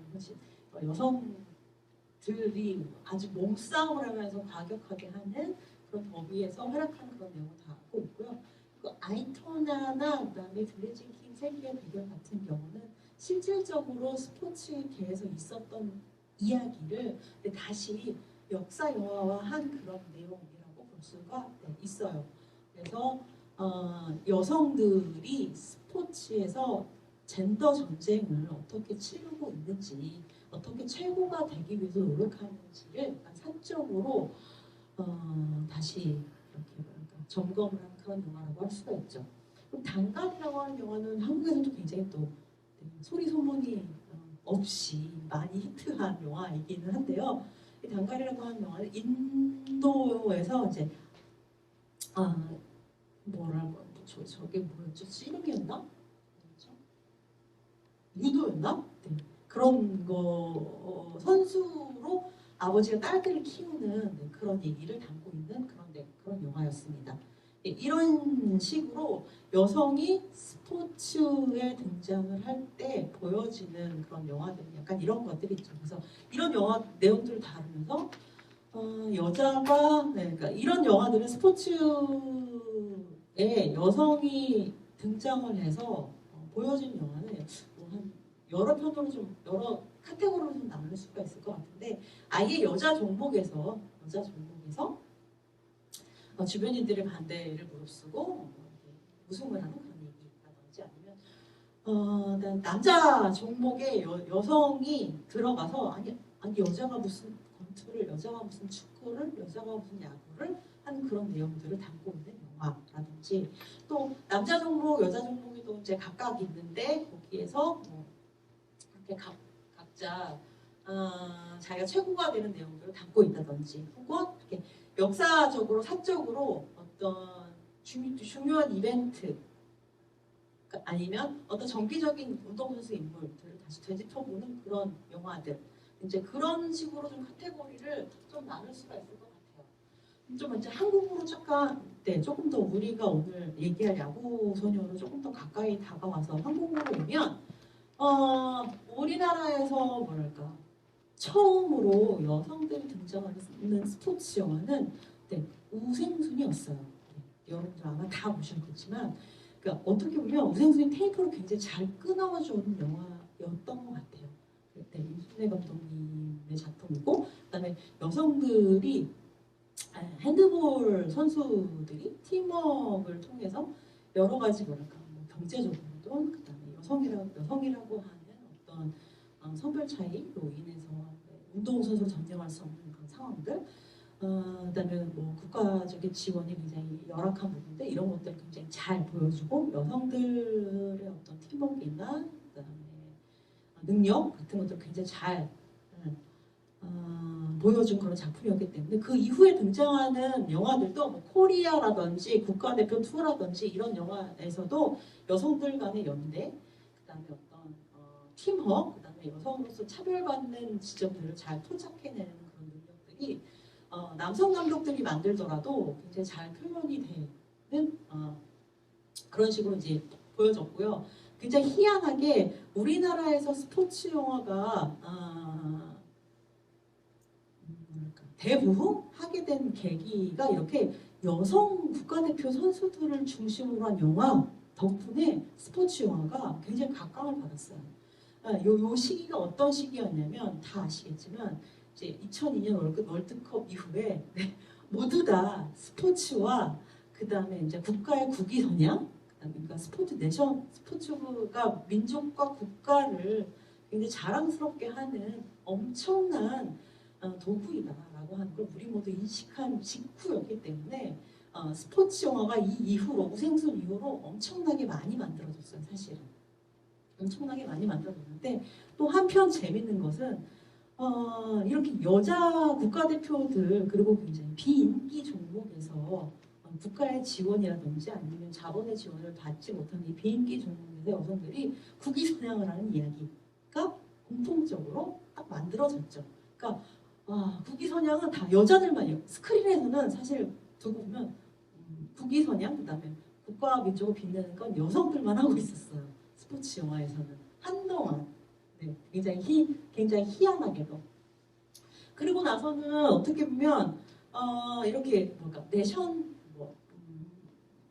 여성들이 아주 몸싸움을 하면서 과격하게 하는 그런 더비에서 활약하는 그런 내용을 다 갖고 있고요. 그 아이토나나 그다음에 빌리진 킹 세기의 대결 같은 경우는 실질적으로 스포츠계에서 있었던 이야기를 다시 역사 영화화한 그런 내용이라고 볼 수가 있어요. 그래서 여성들이 스포츠에서 젠더 전쟁을 어떻게 치르고 있는지 어떻게 최고가 되기 위해서 노력하는지를 약간 사적으로 다시 이렇게 점검을 한 그런 영화라고 할 수가 있죠. 그럼 단갈이라고 하는 영화는 한국에서도 굉장히 또 소리 소문이 없이 많이 히트한 영화이기는 한데요. 이 단갈이라고 하는 영화는 인도에서 이제 저게 뭐였죠? 씨름이었나? 유도였나? 네. 그런 거 선수로 아버지가 딸들을 키우는 네, 그런 얘기를 담고 있는 그런 영화였습니다. 예, 이런 식으로 여성이 스포츠에 등장을 할 때 보여지는 그런 영화들 약간 이런 것들이 있죠. 그래서 이런 영화 내용들을 다루면서 여자가 네, 그러니까 이런 영화들은 스포츠에 여성이 등장을 해서 보여진 영화는 뭐한 여러 편으로 좀 여러 카테고리로 좀 나눌 수가 있을 것 같은데 아예 여자 종목에서 주변인들의 반대를 무릅쓰고 우승을 하는 그런 얘기라든지 아니면 남자 종목에 여성이 들어가서 아니 여자가 무슨 권투를 여자가 무슨 축구를 여자가 무슨 야구를 하는 그런 내용들을 담고 있는 영화라든지 또 남자 종목 여자 종목이 또 이제 각각 있는데 거기에서 뭐 이렇게 각자 자기가 최고가 되는 내용들을 담고 있다든지 혹은 이렇게 역사적으로 사적으로 어떤 중요한 이벤트 아니면 어떤 정기적인 운동선수 인물들을 다시 되짚어보는 그런 영화들 이제 그런 식으로 좀 카테고리를 좀 나눌 수가 있을 것 같아요. 좀 이제 한국으로 조금 더 우리가 오늘 얘기할 야구 소녀로 조금 더 가까이 다가와서 한국으로 오면 우리나라에서 뭐랄까 처음으로 여성들이 등장하는 스포츠 영화는 네, 우생순이었어요. 네, 여러분들 아마 다 보셨겠지만 그러니까 어떻게 보면 우생순이 테이프를 굉장히 잘 끊어주는 영화였던 것 같아요. 그때 임순례 감독님의 작품이고 그다음에 여성들이 핸드볼 선수들이 팀워크를 통해서 여러 가지 뭐랄까 뭐 경제적으로도 그다음에 여성이라고 하는 어떤 성별 차이로 인해서 운동선수로 전쟁할 수 없는 그런 상황들 그다음에 뭐 국가적인 지원이 굉장히 열악한 부분들 이런 것들을 굉장히 잘 보여주고 여성들의 어떤 팀워크나 그다음에 능력 같은 것들을 굉장히 잘 보여준 그런 작품이었기 때문에 그 이후에 등장하는 영화들도 뭐 코리아라든지 국가대표 투어라든지 이런 영화에서도 여성들 간의 연대 그다음에 어떤 팀워크 그다음에 여성으로서 차별받는 지점들을 잘 토착해내는 그런 능력들이 남성 감독들이 만들더라도 굉장히 잘 표현이 되는 그런 식으로 이제 보여졌고요. 굉장히 희한하게 우리나라에서 스포츠 영화가 대부흥하게 된 계기가 이렇게 여성 국가대표 선수들을 중심으로 한 영화 덕분에 스포츠 영화가 굉장히 각광을 받았어요. 요 시기가 어떤 시기였냐면 다 아시겠지만 이제 2002년 월드컵 이후에 네, 모두 다 스포츠와 그 다음에 이제 국가의 국위 선양, 그러니까 스포츠가 민족과 국가를 굉장히 자랑스럽게 하는 엄청난 도구이다라고 하는 걸 우리 모두 인식한 직후였기 때문에 스포츠 영화가 이 이후로 우생순 이후로 엄청나게 많이 만들어졌어요. 사실은 엄청나게 많이 만들어졌는데 또 한편 재밌는 것은 이렇게 여자 국가대표들 그리고 굉장히 비인기 종목에서 국가의 지원이라든지 아니면 자본의 지원을 받지 못한 이 비인기 종목에서 여성들이 국위선양을 하는 이야기가 공통적으로 딱 만들어졌죠. 그러니까 국위선양은 다 여자들만이요. 스크린에서는 사실 두고 보면 국위선양 그다음에 국가와 민족을 빛내는 건 여성들만 하고 있었어요. 스포츠 영화에서는 한동안 네, 굉장히 희한하게도 그리고 나서는 어떻게 보면 이렇게 뭔가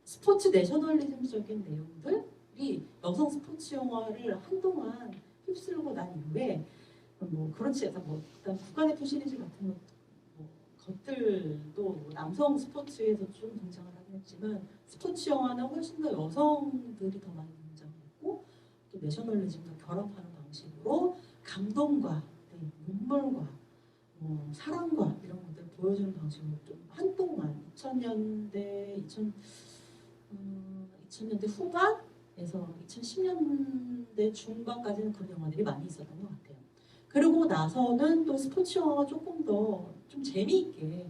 스포츠 내셔널리즘적인 내용들이 여성 스포츠 영화를 한동안 휩쓸고 난 이후에 뭐 그렇지 않다 뭐 일단 국가대표 시리즈 같은 것들도 뭐 남성 스포츠에서 좀 등장을 하긴 했지만 스포츠 영화는 훨씬 더 여성들이 더 많이 등장했고 또 내셔널리즘과 결합하는 방식으로 감동과 눈물과 사랑과 이런 것들을 보여주는 방식으로 좀 한동안 2000년대 후반에서 2010년대 중반까지는 그런 영화들이 많이 있었던 것 같아요. 그리고 나서는 또 스포츠 영화가 조금 더 좀 재미있게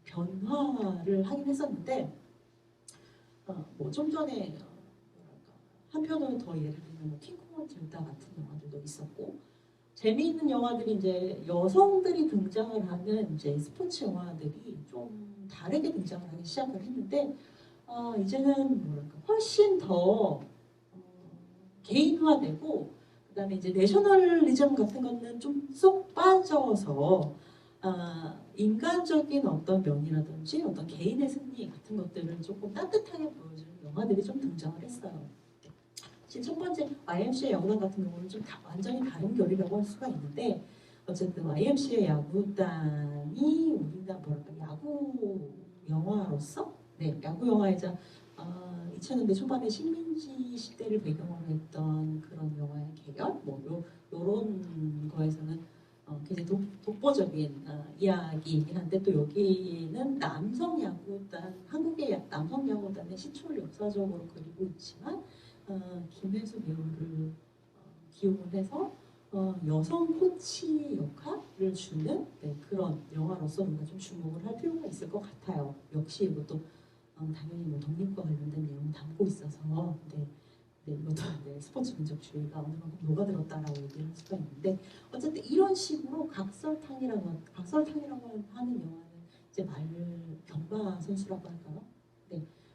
변화를 하긴 했었는데 뭐 좀 전에 한편으로 더 예를 들면 킹콩을 딜다 같은 영화들도 있었고 재미있는 영화들이 이제 여성들이 등장을 하는 이제 스포츠 영화들이 좀 다르게 등장을 하기 시작을 했는데 이제는 뭐랄까 훨씬 더 개인화되고 그다음에 이제 내셔널리즘 같은 거는 좀 쏙 빠져서 인간적인 어떤 면이라든지 어떤 개인의 승리 같은 것들을 조금 따뜻하게 보여주는 영화들이 좀 등장을 했어요. 지금 첫 번째 YMCA 야구단 같은 경우는 좀 완전히 다른 결이라고 할 수가 있는데 어쨌든 YMCA 야구단이 우리나라 뭐랄까 야구 영화로서 야구 영화이자 2000년대 초반에 식민지 시대를 배경으로 했던 그런 영화의 계열 요런 거에서는 굉장히 독보적인 이야기이긴 한데 또 여기는 남성 야구단 한국의 남성 야구단의 시초를 역사적으로 그리고 있지만 김혜수 배우를 기용을 해서 여성 코치 역할을 주는 그런 영화로서 우리가 좀 주목을 할 필요가 있을 것 같아요. 역시 이것도 당연히 뭐 독립과 관련된 내용을 담고 있어서 이것도 스포츠 민족주의가 어느 만큼 녹아들었다라고 얘기를 할 수가 있는데 어쨌든 이런 식으로 각설탕이라고 하는 영화는 이제 경마 선수라고 할까요?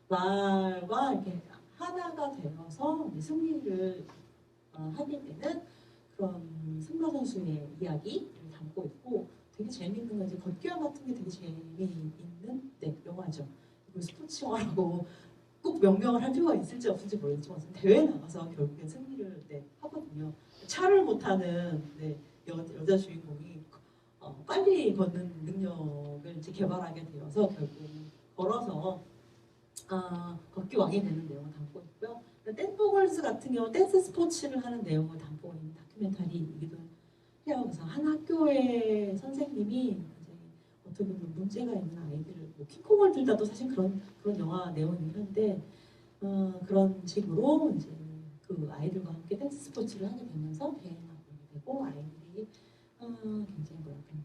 말과 이렇게 하나가 되어서 승리를 하게 되는 그런 승마 선수의 이야기를 담고 있고 되게 재미있는 건 이제 걷기왕 같은 게 되게 재미있는 영화죠. 그리고 스포츠 영화라고 꼭 명명을 할 필요가 있을지 없을지 모르겠지만 대회에 나가서 결국에 승리를 하거든요. 차를 못하는 여자 주인공이 빨리 걷는 능력을 이제 개발하게 되어서 결국 걸어서 걷기 왕이 되는 내용을 담고 있고요. 댄버걸스 같은 경우 댄스 스포츠를 하는 내용을 담고 있는 다큐멘터리이기도 해요. 그래서 한 학교의 선생님이 이제 어떻게 보면 문제가 있는 아이들을 킹콩을 들다도 사실 그런 영화 내용이긴 한데 그런 식으로 이제 그 아이들과 함께 댄스 스포츠를 하게 되면서 대행하게 되고 아이들이 굉장히 뭐랄까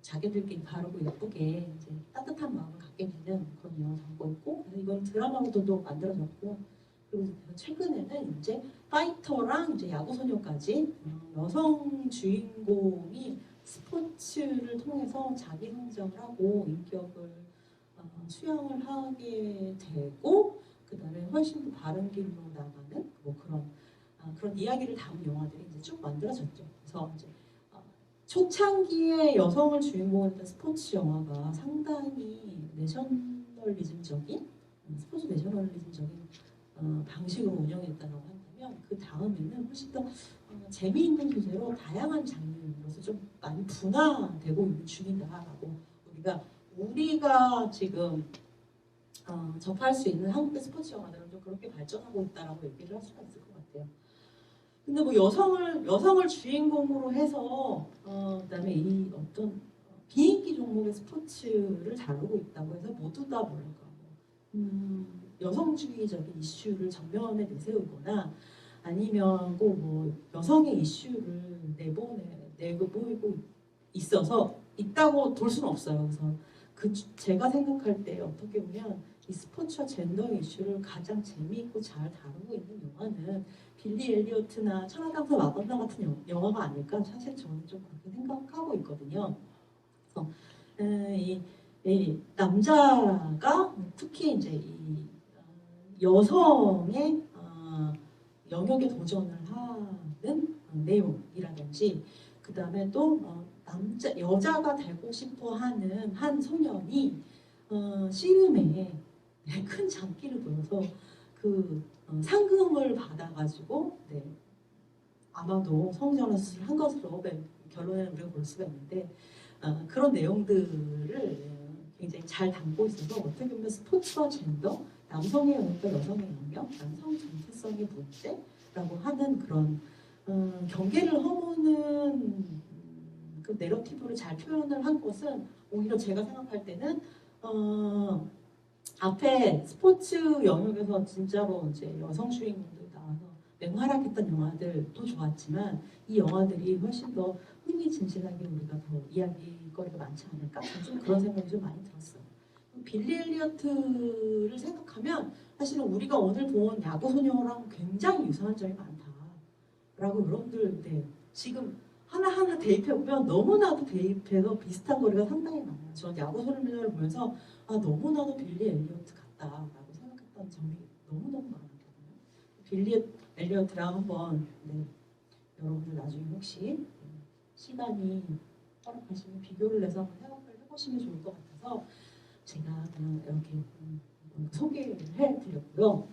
자기들끼리 바르고 예쁘게 이제 따뜻한 마음을 갖게 되는 그런 영화를 담고 있고 그래서 이건 드라마로도 만들어졌고 그리고 최근에는 이제 파이터랑 이제 야구소녀까지 여성 주인공이 스포츠를 통해서 자기 성장을 하고 인격을 수양을 하게 되고 그다음에 훨씬 더 바른 길로 나가는 뭐 그런 이야기를 담은 영화들이 이제 쭉 만들어졌죠. 그래서 이제 초창기에 여성을 주인공으로 했던 스포츠 영화가 상당히 내셔널리즘적인 스포츠 내셔널리즘적인 방식으로 운영했다고 한다면 그 다음에는 훨씬 더 재미있는 소재로 다양한 장르로서 좀 많이 분화되고 있는 중이다라고 우리가 지금 접할 수 있는 한국의 스포츠 영화들은 좀 그렇게 발전하고 있다라고 얘기를 할 수가 있을 것 같아요. 근데 뭐 여성을 주인공으로 해서 그다음에 이 어떤 비인기 종목의 스포츠를 다루고 있다고 해서 모두 다 뭐랄까 여성주의적인 이슈를 전면에 내세우거나 아니면 꼭 뭐 여성의 이슈를 내보이고 있다고 볼 수는 없어요. 그래서 제가 생각할 때 어떻게 보면 이 스포츠와 젠더 이슈를 가장 재미있고 잘 다루고 있는 영화는 빌리 엘리어트나 천하장사 마돈나 같은 영화가 아닐까 사실 저는 좀 그렇게 생각하고 있거든요. 그래서 이 남자가 특히 이제 이 여성의 영역에 도전을 하는 내용이라든지 그 다음에 또 여자가 되고 싶어하는 한 소년이 씨름에 큰 장기를 보여서 그 상금을 받아가지고 아마도 성전환 수술을 한 것으로 결론에는 우리가 볼 수가 있는데 그런 내용들을 굉장히 잘 담고 있어서 어떻게 보면 스포츠와 젠더, 남성의 영역과 여성의 영역, 남성 정체성의 문제라고 하는 그런 경계를 허무는 그 내러티브를 잘 표현을 한 것은 오히려 제가 생각할 때는 앞에 스포츠 영역에서 진짜로 이제 여성 주인공들 나와서 맹활약했던 영화들도 좋았지만 이 영화들이 훨씬 더 흥미진진하게 우리가 더 이야기거리가 많지 않을까? 좀 그런 생각이 좀 많이 들었어요. 빌리 엘리어트를 생각하면 사실은 우리가 오늘 본 야구소녀랑 굉장히 유사한 점이 많다. 라고 여러분들 네, 지금 하나하나 대입해보면 너무나도 대입해서 비슷한 거리가 상당히 많아요. 전 야구 소년을 보면서 아 너무나도 빌리 엘리어트 같다라고 생각했던 점이 너무너무 많았거든요. 빌리 엘리어트랑 한번 네, 여러분들 나중에 혹시 시간이 허락하시면 비교를 해서 한번 생각을 해보시면 좋을 것 같아서 제가 그냥 이렇게 소개를 해드렸고요.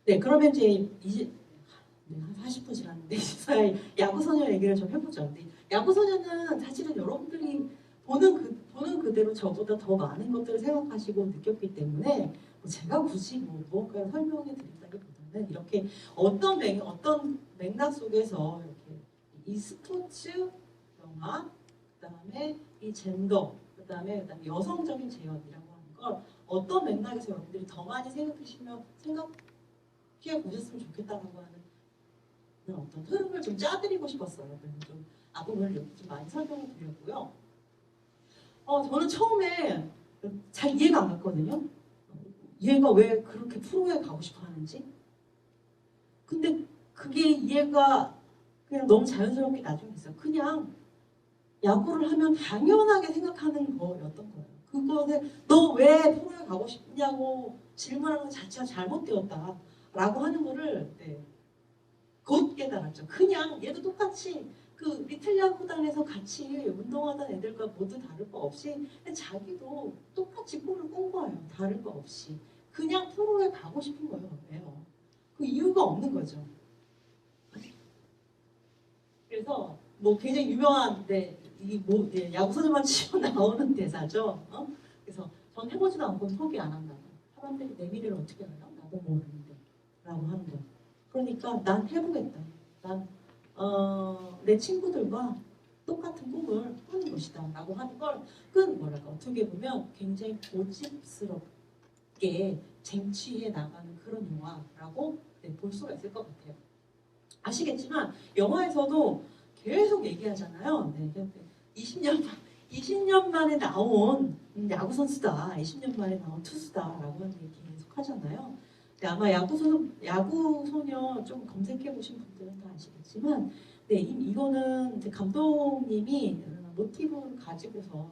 네, 그러면 이제 한 40분 지났는데 야구 소년 얘기를 좀 해보죠. 근데 야구 소년은 사실은 여러분들이 보는 그대로 저보다 더 많은 것들을 생각하시고 느꼈기 때문에 뭐 제가 굳이 무언가를 설명해 드린다기보다는 이렇게 어떤 맥락 속에서 이렇게 이 스포츠 영화, 그다음에 이 젠더, 그다음에 여성적인 재현이라고 하는 걸 어떤 맥락에서 여러분들이 더 많이 생각해 보셨으면 좋겠다라고 하는 어떤 흐름을 좀 짜드리고 싶었어요. 그래서 좀 앞부분을 좀 많이 설명을 드렸고요. 저는 처음에 잘 이해가 안 갔거든요. 얘가 왜 그렇게 프로에 가고 싶어 하는지. 근데 그게 이해가 그냥 너무 자연스럽게 나중에 있어요. 그냥 야구를 하면 당연하게 생각하는 거였던 거예요. 그거는 너 왜 프로에 가고 싶냐고 질문하는 것 자체가 잘못되었다라고 하는 거를 네, 곧 깨달았죠. 그냥 얘도 똑같이 그 리틀 야구단에서 같이 운동하던 애들과 모두 다를 거 없이 자기도 똑같이 꿈을 꾼 거예요. 다를 거 없이. 그냥 프로에 가고 싶은 거예요. 그 이유가 없는 거죠. 그래서 뭐 굉장히 유명한 이뭐 야구 선수만 치고 나오는 대사죠. 그래서 전 해보지도 않고 포기 안 한다고. 사람들이 내 미래를 어떻게 알아? 나도 모르는데. 라고 하는 거예요. 그러니까 난 해보겠다. 난 내 친구들과 똑같은 꿈을 꾸는 것이다. 라고 하는 걸 뭐랄까 어떻게 보면 굉장히 고집스럽게 쟁취해 나가는 그런 영화라고 볼 수가 있을 것 같아요. 아시겠지만 영화에서도 계속 얘기하잖아요. 네, 20년 만에 나온 야구 선수다. 20년 만에 나온 투수다라고 하는 얘기 계속 하잖아요. 네, 아마 야구 소녀 좀 검색해 보신 분들은 다 아시겠지만, 네, 이거는 이제 감독님이 모티브를 가지고서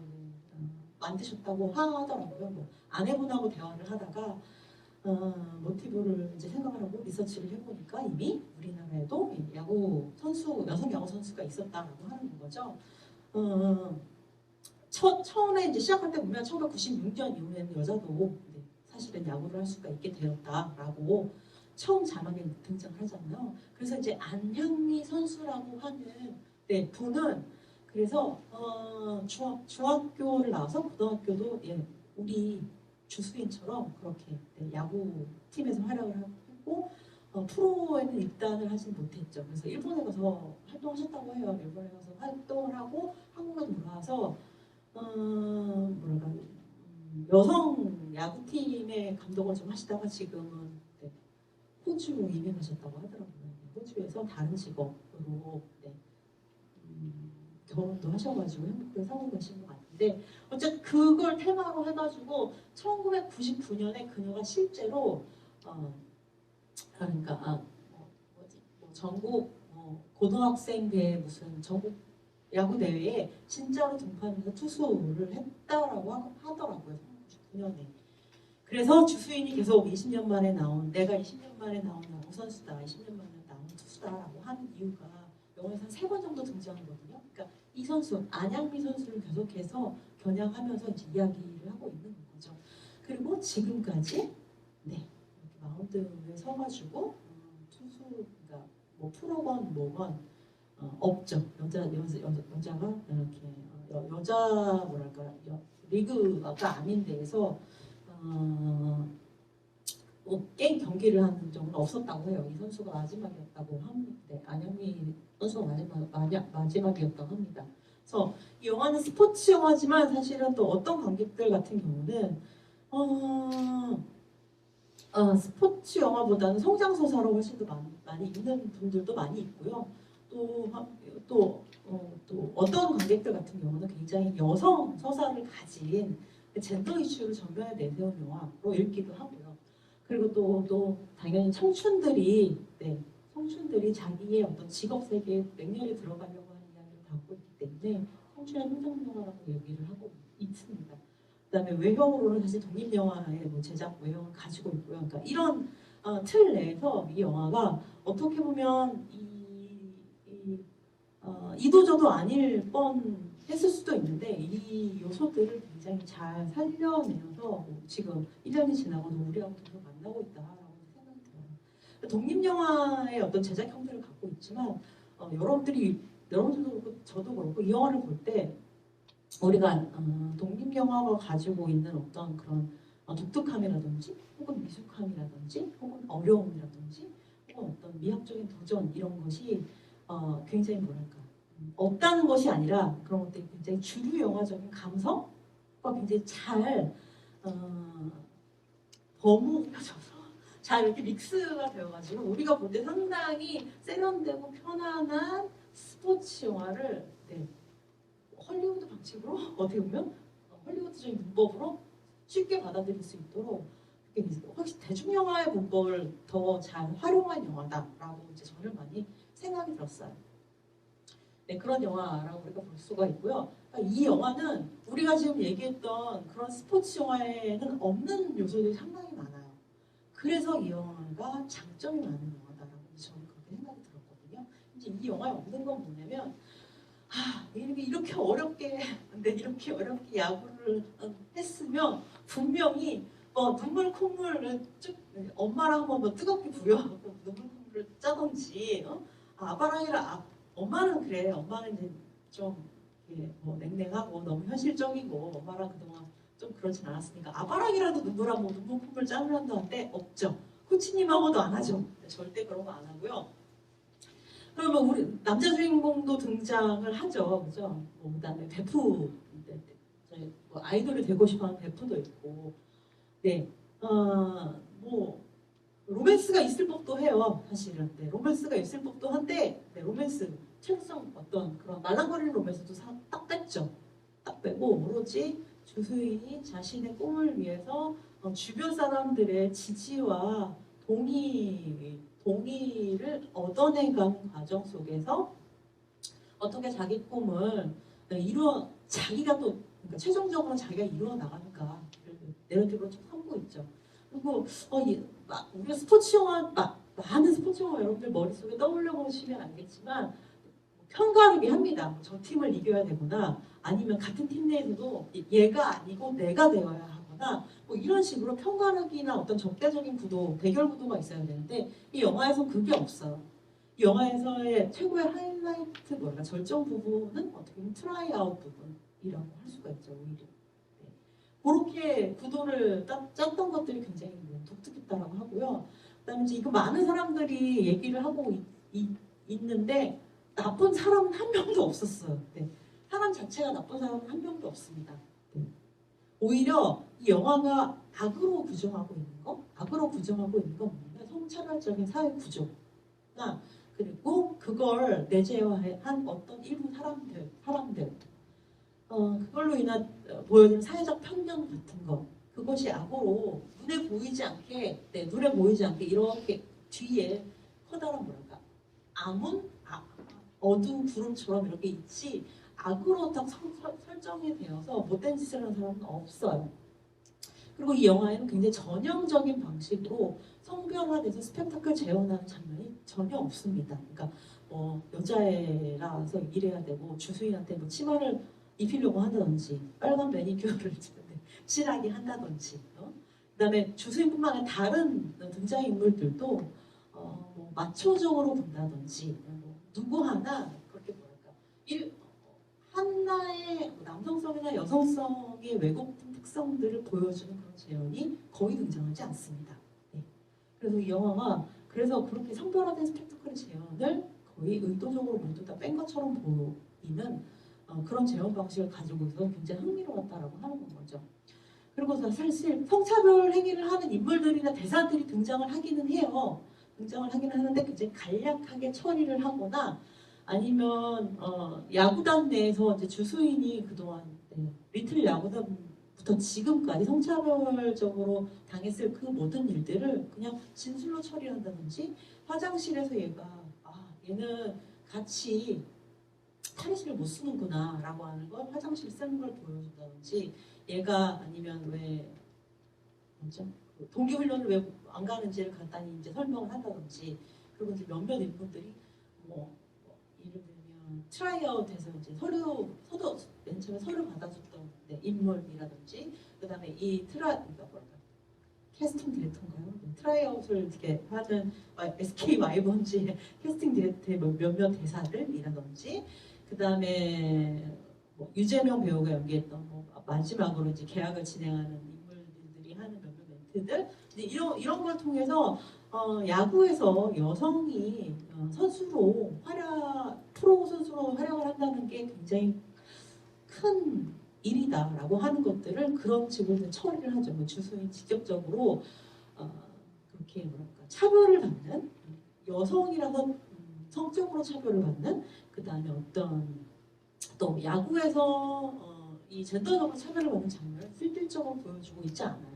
만드셨다고 하더라고요. 뭐 아내분하고 대화를 하다가 모티브를 이제 생각을 하고 리서치를 해보니까 이미 우리나라에도 여성 야구 선수가 있었다라고 하는 거죠. 처음에 이제 시작할 때 보면 1996년 이후에는 여자도 사실은 야구를 할 수가 있게 되었다라고 처음 자막에 등장을 하잖아요. 그래서 이제 안향미 선수라고 하는 분은 그래서 중학교를 나와서 고등학교도 우리 주수인처럼 그렇게 야구 팀에서 활약을 했고 프로에는 입단을 하진 못했죠. 그래서 일본에 가서 활동하셨다고 해요. 일본에 가서 활동을 하고 한국에 돌아와서 뭐랄까 여성 야구팀의 감독을 좀 하시다가 지금은 호주로 이민하셨다고 하더라고요. 호주에서 다른 직업으로 결혼도 하셔가지고 행복하게 살고 계신 것 같은데 어쨌든 그걸 테마로 해가지고 1999년에 그녀가 실제로 그러니까 전국 고등학생 대회 무슨 전국 야구 대회에 진짜로 등판해서 투수를 했다라고 하더라고요. 1999년에. 그래서 주수인이 계속 20년 만에 나온 내가 20년 만에 나온 야구 선수다, 20년 만에 나온 투수다라고 하는 이유가 영화에서 한 3번 정도 등장하거든요. 그러니까 이 선수 안양미 선수를 계속해서 겨냥하면서 이제 이야기를 하고 있는 거죠. 그리고 지금까지 이렇게 마운드에 서가지고 투수 그러니까 뭐 프로건 뭐건 없죠. 여자가 이렇게 여자 뭐랄까 리그가 아닌 데에서 게임 경기를 하는 적은 없었다고 해요. 이 선수가 마지막이었다고 합니다. 안영미 선수가 마지막이었다고 합니다. 그래서 이 영화는 스포츠 영화지만 사실은 또 어떤 관객들 같은 경우는 스포츠 영화보다는 성장 소설을 훨씬 더 많이 읽는 분들도 많이 있고요. 또 어떤 관객들 같은 경우는 굉장히 여성 서사를 가진 젠더 이슈를 전면에 내세운 영화로 읽기도 하고요. 그리고 또 당연히 청춘들이 청춘들이 자기의 어떤 직업 세계에 맹렬히 들어가려고 하는 이야기를 갖고 있기 때문에 청춘의 흥정영화라고 얘기를 하고 있습니다. 그다음에 외형으로는 사실 독립영화의 뭐 제작 외형을 가지고 있고요. 그러니까 이런 틀 내에서 이 영화가 어떻게 보면 이도저도 아닐 뻔 했을 수도 있는데 이 요소들을 굉장히 잘 살려내서 뭐 지금 1년이 지나고도 우리하고 계속 만나고 있다라고 생각이 들어요. 독립영화의 어떤 제작 형태를 갖고 있지만 여러분들도 그렇고 저도 그렇고 이 영화를 볼 때 우리가 독립영화가 가지고 있는 어떤 그런 독특함이라든지 혹은 미숙함이라든지 혹은 어려움이라든지 혹은 어떤 미학적인 도전 이런 것이 굉장히 뭐랄까 없다는 것이 아니라 그런 것들이 굉장히 주류 영화적인 감성과 굉장히 잘 버무려져서 잘 이렇게 믹스가 되어가지고 우리가 볼 때 상당히 세련되고 편안한 스포츠 영화를 헐리우드 방식으로 어떻게 보면 헐리우드적인 문법으로 쉽게 받아들일 수 있도록 확실히 대중영화의 문법을 더 잘 활용한 영화다라고 이제 저는 많이 생각이 들었어요. 네, 그런 영화라고 우리가 볼 수가 있고요. 그러니까 이 영화는 우리가 지금 얘기했던 그런 스포츠 영화에는 없는 요소들이 상당히 많아요. 그래서 이 영화가 장점이 많은 영화다라고 저는 그렇게 생각이 들었거든요. 이제 이 영화에 없는 건 뭐냐면 이렇게 어렵게 야구를 했으면 분명히 눈물 콧물을 쭉 엄마랑 한번 뜨겁게 부려하고 눈물 콧물을 짜든지 엄마는 그래. 엄마는 이제 좀 냉랭하고 너무 현실적이고 엄마랑 그동안 좀 그렇진 않았으니까 아빠랑이라도 눈물 콧물 짠을 한다는데 없죠. 코치님하고도 안 하죠. 절대 그런 거 안 하고요. 그러면 우리 남자 주인공도 등장을 하죠, 그죠? 그다음에 베프, 저희 아이돌이 되고 싶어하는 베프도 있고, 로맨스가 있을 법도 해요, 사실은. 로맨스가 있을 법도 한데, 로맨스, 철성 어떤 그런 말랑거리는 로맨스도 딱 뺐죠. 딱 빼고 오로지 주수인이 자신의 꿈을 위해서 주변 사람들의 지지와 동의를 얻어내가는 과정 속에서 어떻게 자기 꿈을 자기가 또 그러니까 최종적으로 자기가 이루어 나가는가 내러티브로 쭉 삼고 있죠. 그리고 우리가 스포츠 영화 많은 스포츠 영화 여러분들 머릿속에 떠올려 보시면 알겠지만 편가르기 합니다. 저 팀을 이겨야 되거나 아니면 같은 팀 내에서도 얘가 아니고 내가 되어야 하거나 이런 식으로 편가르기나 어떤 적대적인 구도, 대결 구도가 있어야 되는데 이 영화에서는 그게 없어요. 이 영화에서의 최고의 하이라이트 절정 부분은 어떻게 보면 트라이아웃 부분이라고 할 수가 있죠. 오히려. 그렇게 구도를 짰던 것들이 굉장히 독특했다라고 하고요. 그다음에 이제 이거 많은 사람들이 얘기를 하고 있는데 나쁜 사람은 한 명도 없었어요. 사람 자체가 나쁜 사람은 한 명도 없습니다. 오히려 이 영화가 악으로 부정하고 있는 건 뭐냐면 성차별적인 사회 구조나 그리고 그걸 내재화한 어떤 일부 사람들 그걸로 인한 보여지는 사회적 편견 같은 것 그것이 악으로 눈에 보이지 않게 이렇게 뒤에 커다란 어두운 구름처럼 이렇게 있지 악으로 딱 설정이 되어서 못된 짓을 하는 사람은 없어요. 그리고 이 영화에는 굉장히 전형적인 방식으로 성별화돼서 스펙타클 재현하는 장면이 전혀 없습니다. 그러니까 여자애라서 이래야 되고 주수인한테 치마를 입히려고 한다든지 빨간 매니큐어를 칠하게 한다든지 그다음에 주수인뿐만 아니라 다른 등장인물들도 마초적으로 본다든지 누구 하나 그렇게 하나의 남성성이나 여성성의 왜곡된 특성들을 보여주는 그런 재현이 거의 등장하지 않습니다. 그래서 이 영화가 그렇게 성별화된 스펙타클의 재현을 거의 의도적으로 모두 다 뺀 것처럼 보이는 그런 재현 방식을 가지고 있어서 굉장히 흥미로웠다라고 하는 거죠. 그리고 사실 성차별 행위를 하는 인물들이나 대사들이 등장을 하기는 해요. 등장을 하기는 하는데 굉장히 간략하게 처리를 하거나 아니면 야구단 내에서 이제 주수인이 그동안 리틀 야구단부터 때부터 지금까지 성차별적으로 당했을 그 모든 일들을 그냥 진술로 처리한다든지 화장실에서 얘는 같이 탈의실을 못 쓰는구나 라고 하는 걸 화장실 쓰는 걸 보여준다든지 얘가 아니면 왜 뭐죠? 동기훈련을 왜 안 가는지를 간단히 이제 설명을 한다든지 그리고 이제 몇몇 인물들이 뭐 예를 들면 트라이아웃해서 이제 맨 처음에 서류 받아줬던 인물이라든지 그다음에 그러니까 뭐랄까 캐스팅 디렉터인가요? 트라이아웃을 이렇게 하는 SK 와이번즈의 캐스팅 디렉터의 몇몇 대사들이라든지 그다음에 뭐 유재명 배우가 연기했던 마지막으로 이제 계약을 진행하는 인물들이 하는 몇몇 멘트들 이런 걸 통해서 야구에서 여성이 선수로 프로 선수로 활약을 한다는 게 굉장히 큰 일이다라고 하는 것들을 그런 식으로 처리를 하죠. 뭐 주수인 직접적으로 그렇게 뭐랄까 차별을 받는 여성이라서 성적으로 차별을 받는 그 다음에 어떤 또 야구에서 이 젠더적으로 차별을 받는 장면을 실질적으로 보여주고 있지 않아요.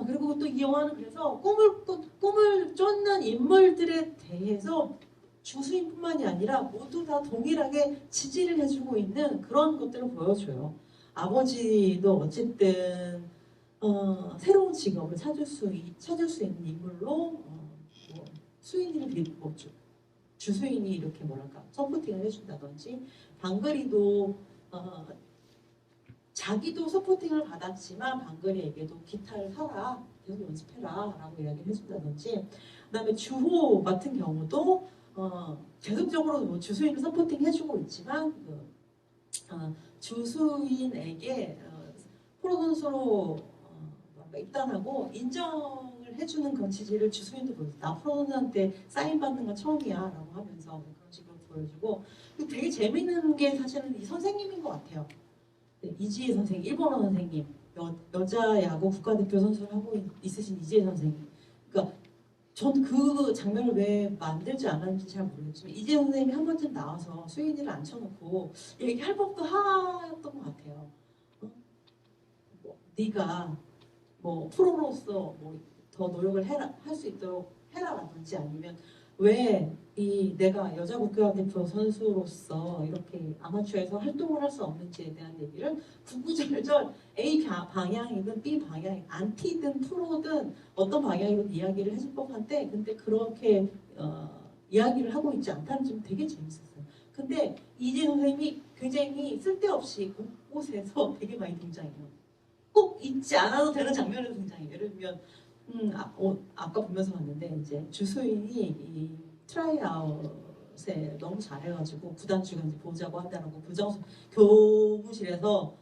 그리고 또 이 영화는 그래서 꿈을 쫓는 인물들에 대해서 주수인뿐만이 아니라 모두 다 동일하게 지지를 해주고 있는 그런 것들을 보여줘요. 아버지도 어쨌든 새로운 직업을 찾을 수 있는 인물로 뭐 수인이를 주수인이 이렇게 뭐랄까 서포팅을 해준다든지 방글이도 자기도 서포팅을 받았지만 방글이에게도 기타를 사라 계속 연습해라 라고 이야기를 해준다든지 그다음에 주호 같은 경우도 계속적으로 뭐 주수인을 서포팅 해주고 있지만 주수인에게 프로 선수로 입단하고 인정을 해주는 그런 지지를 주수인도 보여줘. 나 프로 선수한테 사인 받는 건 처음이야 라고 하면서 그런 식으로 보여주고 되게 재밌는 게 사실은 이 선생님인 것 같아요. 이지혜 선생님, 일본어 선생님, 여자 야구 국가대표 선수를 하고 있으신 이지혜 선생님. 그러니까 전 그 장면을 왜 만들지 않았는지 잘 모르겠지만 이지혜 선생님이 한 번쯤 나와서 수인이를 앉혀놓고 얘기할 법도 하였던 것 같아요. 네가 뭐 프로로서 뭐 더 노력을 할 수 있도록 해라라든지 아니면 왜 내가 여자 국가대표 선수로서 이렇게 아마추어에서 활동을 할 수 없는지에 대한 얘기를 구구절절 A 방향이든 B 방향, 안티든 프로든 어떤 방향이든 이야기를 해줄 법한데 근데 그렇게 이야기를 하고 있지 않다는 점이 되게 재밌었어요. 근데 이재 선생님이 굉장히 쓸데없이 곳곳에서 되게 많이 등장해요. 꼭 잊지 않아도 되는 장면으로 등장해요. 예를 들면 아까 보면서 봤는데 이제 주수인이 이 트라이아웃에 너무 잘해가지고 구단주가 이제 보자고 한다라고 교무실로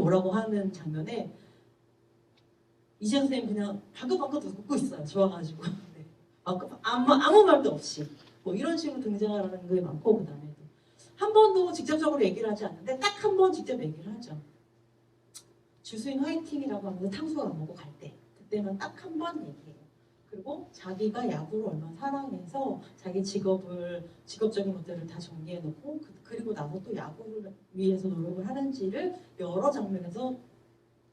오라고 하는 장면에 이재 선생님 그냥 방긋방긋 웃고 있어요. 좋아가지고 네. 아무 말도 없이 뭐 이런 식으로 등장하는 게 많고 그다음에 한 번도 직접적으로 얘기를 하지 않는데 딱 한 번 직접 얘기를 하죠. 주수인 화이팅이라고 하면서 탕수육 안 먹고 갈 때 그때만 딱 한 번 얘기해요. 그리고 자기가 야구를 얼마나 사랑해서 자기 직업적인 것들을 다 정리해놓고 그리고 나서 또 야구를 위해서 노력을 하는지를 여러 장면에서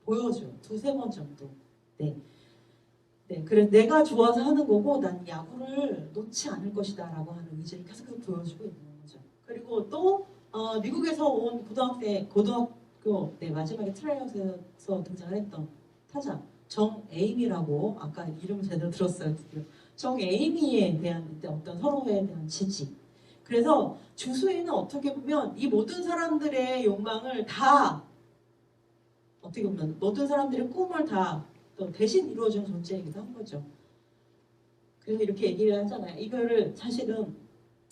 보여줘요. 두세 번 정도. 네. 그래서 내가 좋아서 하는 거고 난 야구를 놓지 않을 것이다 라고 하는 의지를 계속 보여주고 있는 거죠. 그리고 또 미국에서 온 고등학교 마지막에 트라이아웃에서 등장을 했던 타자 정에이미라고 아까 이름을 제대로 들었어요. 드디어. 정에이미에 대한 어떤 서로에 대한 지지. 그래서 주수인은 어떻게 보면 이 모든 사람들의 욕망을 다 어떻게 보면 모든 사람들의 꿈을 다 또 대신 이루어주는 존재이기도 한 거죠. 그래서 이렇게 얘기를 하잖아요. 이거를 사실은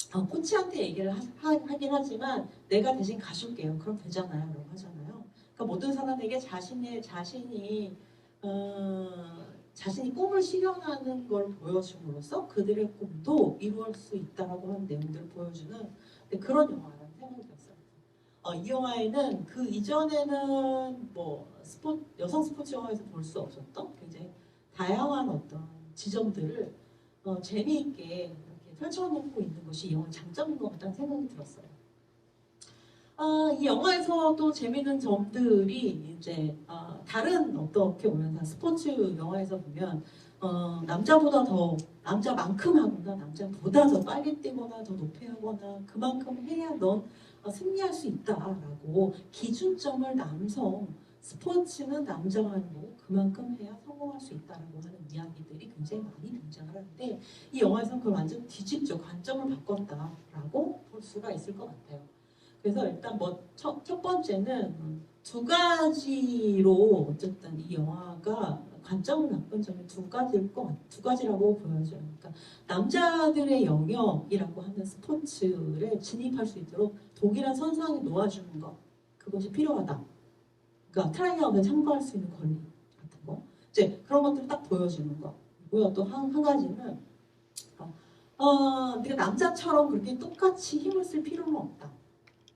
코치한테 얘기를 하긴 하지만 내가 대신 가줄게요. 그럼 되잖아요. 라고 하잖아요. 그러니까 모든 사람에게 자신이 꿈을 실현하는 걸 보여줌으로써 그들의 꿈도 이루어질 수 있다라고 하는 내용들을 보여주는 그런 영화라는 생각이 들었어요. 이 영화에는 그 이전에는 뭐 여성 스포츠 영화에서 볼 수 없었던 굉장히 다양한 어떤 지점들을 재미있게 이렇게 펼쳐놓고 있는 것이 이 영화의 장점인 것 같다는 생각이 들었어요. 이 영화에서 또 재미있는 점들이 이제 다른 어떻게 보면 다 스포츠 영화에서 보면 남자만큼 하거나 남자보다 더 빨리 뛰거나 더 높이 하거나 그만큼 해야 넌 승리할 수 있다라고 기준점을 스포츠는 남자만 하고 그만큼 해야 성공할 수 있다라고 하는 이야기들이 굉장히 많이 등장을 하는데 이 영화에서는 그걸 완전 뒤집죠. 관점을 바꿨다라고 볼 수가 있을 것 같아요. 그래서 일단 첫 번째는 두 가지로 어쨌든 이 영화가 관점을 바꾼 점이 두 가지라고 보여져요. 그러니까 남자들의 영역이라고 하는 스포츠에 진입할 수 있도록 동일한 선상에 놓아주는 것 그것이 필요하다. 그러니까 트라이아웃에 참가할 수 있는 권리 같은 거 이제 그런 것들을 딱 보여주는 거고요. 또 한 가지는 네가 남자처럼 그렇게 똑같이 힘을 쓸 필요는 없다.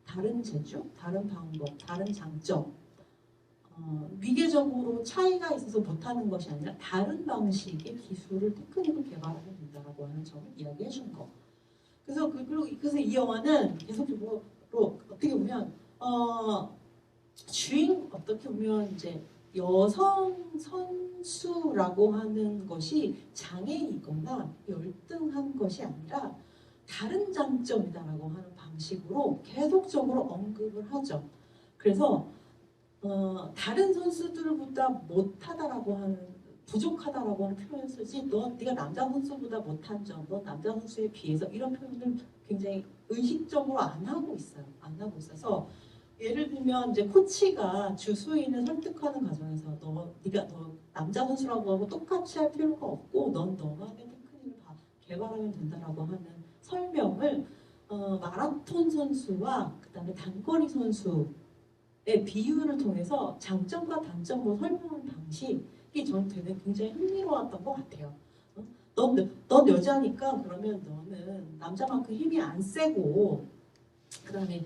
다른 재주, 다른 방법, 다른 장점, 위계적으로 차이가 있어서 못하는 것이 아니라 다른 방식의 기술을 테크닉을 개발하면 된다라고 하는 점을 이야기해 준 거. 그래서 이 영화는 계속적으로 어떻게 보면 어떻게 보면 이제 여성 선수라고 하는 것이 장애이거나 열등한 것이 아니라 다른 장점이다라고 하는 방식으로 계속적으로 언급을 하죠. 그래서 다른 선수들보다 못하다라고 하는 부족하다라고 하는 표현을 쓰지 네가 남자 선수보다 못한 점, 넌 남자 선수에 비해서 이런 표현을 굉장히 의식적으로 안 하고 있어요. 안 하고 있어서 예를 들면 이제 코치가 주수인을 설득하는 과정에서 네가 남자 선수라고 하고 똑같이 할 필요가 없고 넌 너만의 테크닉을 개발하면 된다라고 하는 설명을 마라톤 선수와 그다음에 단거리 선수의 비유를 통해서 장점과 단점을 설명하는 방식이 저는 되게 굉장히 흥미로웠던 것 같아요. 넌 여자니까 그러면 너는 남자만큼 힘이 안 세고 그다음에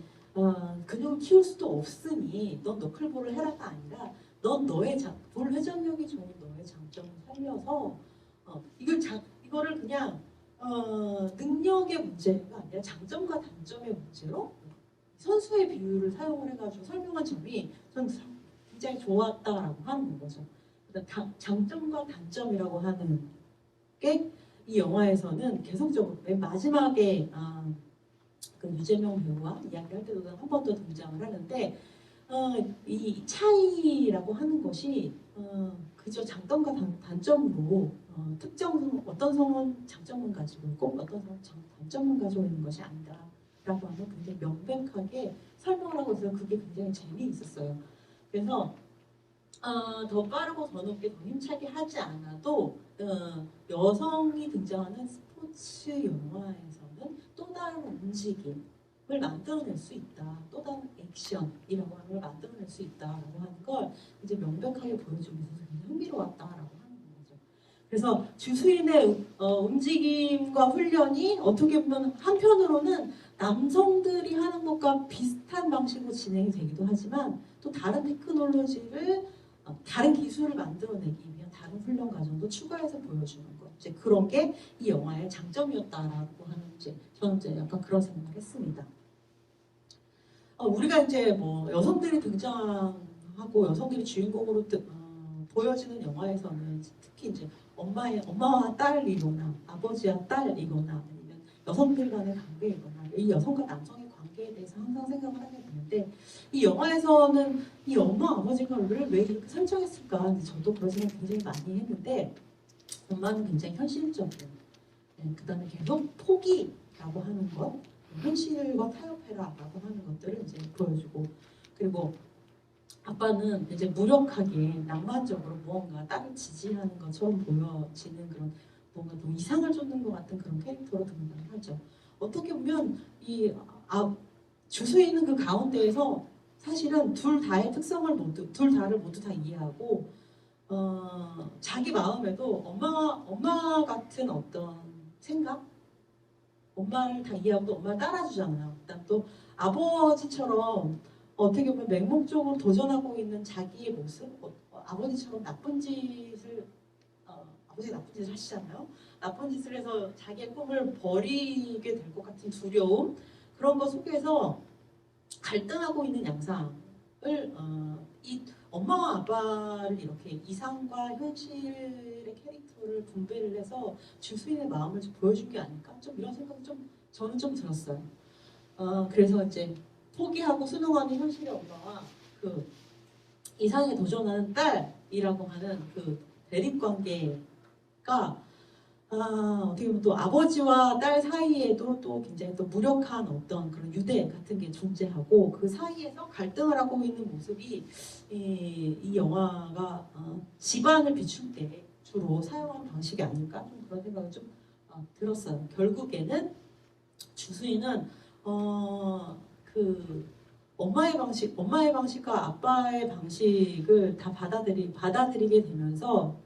근육을 키울 수도 없으니 넌 너클볼을 해라가 아니라 넌 볼 회전력이 좋은 너의 장점을 살려서 이거를 그냥 능력의 문제가 아니라 장점과 단점의 문제로 선수의 비유를 사용을 해가지고 설명한 점이 저는 굉장히 좋았다라고 하는 거죠. 장점과 단점이라고 하는 게 이 영화에서는 계속적으로 맨 마지막에 그 유재명 배우와 이야기할 때도 한 번 더 등장을 하는데 이 차이라고 하는 것이 그저 장점과 단점으로 어떤 성은 장점만 가지고 있고 어떤 성은 단점만 가지고 있는 것이 아니다라고 하는 굉장히 명백하게 설명을 하고 있어서 그게 굉장히 재미있었어요. 그래서 더 빠르고 더 높게 더 힘차게 하지 않아도 여성이 등장하는 스포츠 영화에서는 또 다른 움직임을 만들어낼 수 있다. 또 다른 액션이라고 하는 걸 만들어낼 수 있다라고 하는 걸 이제 명백하게 보여주고 있어서 굉장히 흥미로웠다라고 하는 거죠. 그래서 주수인의 움직임과 훈련이 어떻게 보면 한편으로는 남성들이 하는 것과 비슷한 방식으로 진행이 되기도 하지만 또 다른 테크놀로지를 다른 기술을 만들어내기 위한 다른 훈련 과정도 추가해서 보여주는 것. 이제 그런 게 이 영화의 장점이었다라고 하는 저는 이제 약간 그런 생각을 했습니다. 우리가 이제 뭐 여성들이 등장하고 여성들이 주인공으로 보여지는 영화에서는 특히 이제 엄마와 딸이거나 아버지와 딸이거나 아니면 여성들 간의 관계이거나 이 여성과 남성의 관계에 대해서 항상 생각을 하게 되는데 이 영화에서는 이 엄마 아버지가 왜 이렇게 설정했을까? 저도 그런 생각 굉장히 많이 했는데 엄마는 굉장히 현실적이고 그다음에 계속 포기라고 하는 것, 현실과 타협해라라고 하는 것들을 이제 보여주고 그리고 아빠는 이제 무력하게 낭만적으로 무언가 딸을 지지하는 것처럼 보여지는 그런 뭔가 또 이상을 쫓는 것 같은 그런 캐릭터로 등장을 하죠. 어떻게 보면 주소에 있는 그 가운데에서 사실은 둘 다의 특성을 둘 다를 모두 다 이해하고 자기 마음에도 엄마 같은 어떤 생각, 엄마를 다 이해하고 또 엄마를 따라주잖아요. 그다음 또 아버지처럼 어떻게 보면 맹목적으로 도전하고 있는 자기의 모습, 아버지처럼 아버지 나쁜 짓을 하시잖아요. 나쁜 짓을 해서 자기의 꿈을 버리게 될 것 같은 두려움 그런 것 속에서 갈등하고 있는 양상을 이 엄마와 아빠를 이렇게 이상과 현실의 캐릭터를 분배를 해서 주수인의 마음을 좀 보여준 게 아닐까? 좀 이런 생각이 저는 좀 들었어요. 그래서 이제 포기하고 순응하는 현실의 엄마와 그 이상에 도전하는 딸이라고 하는 그 대립관계가 어떻게 보면 또 아버지와 딸 사이에도 또 굉장히 또 무력한 어떤 그런 유대 같은 게 존재하고 그 사이에서 갈등을 하고 있는 모습이 이 영화가 집안을 비출 때 주로 사용한 방식이 아닐까 좀 그런 생각이 좀 들었어요. 결국에는 주수인은 그 엄마의 방식과 아빠의 방식을 다 받아들이게 되면서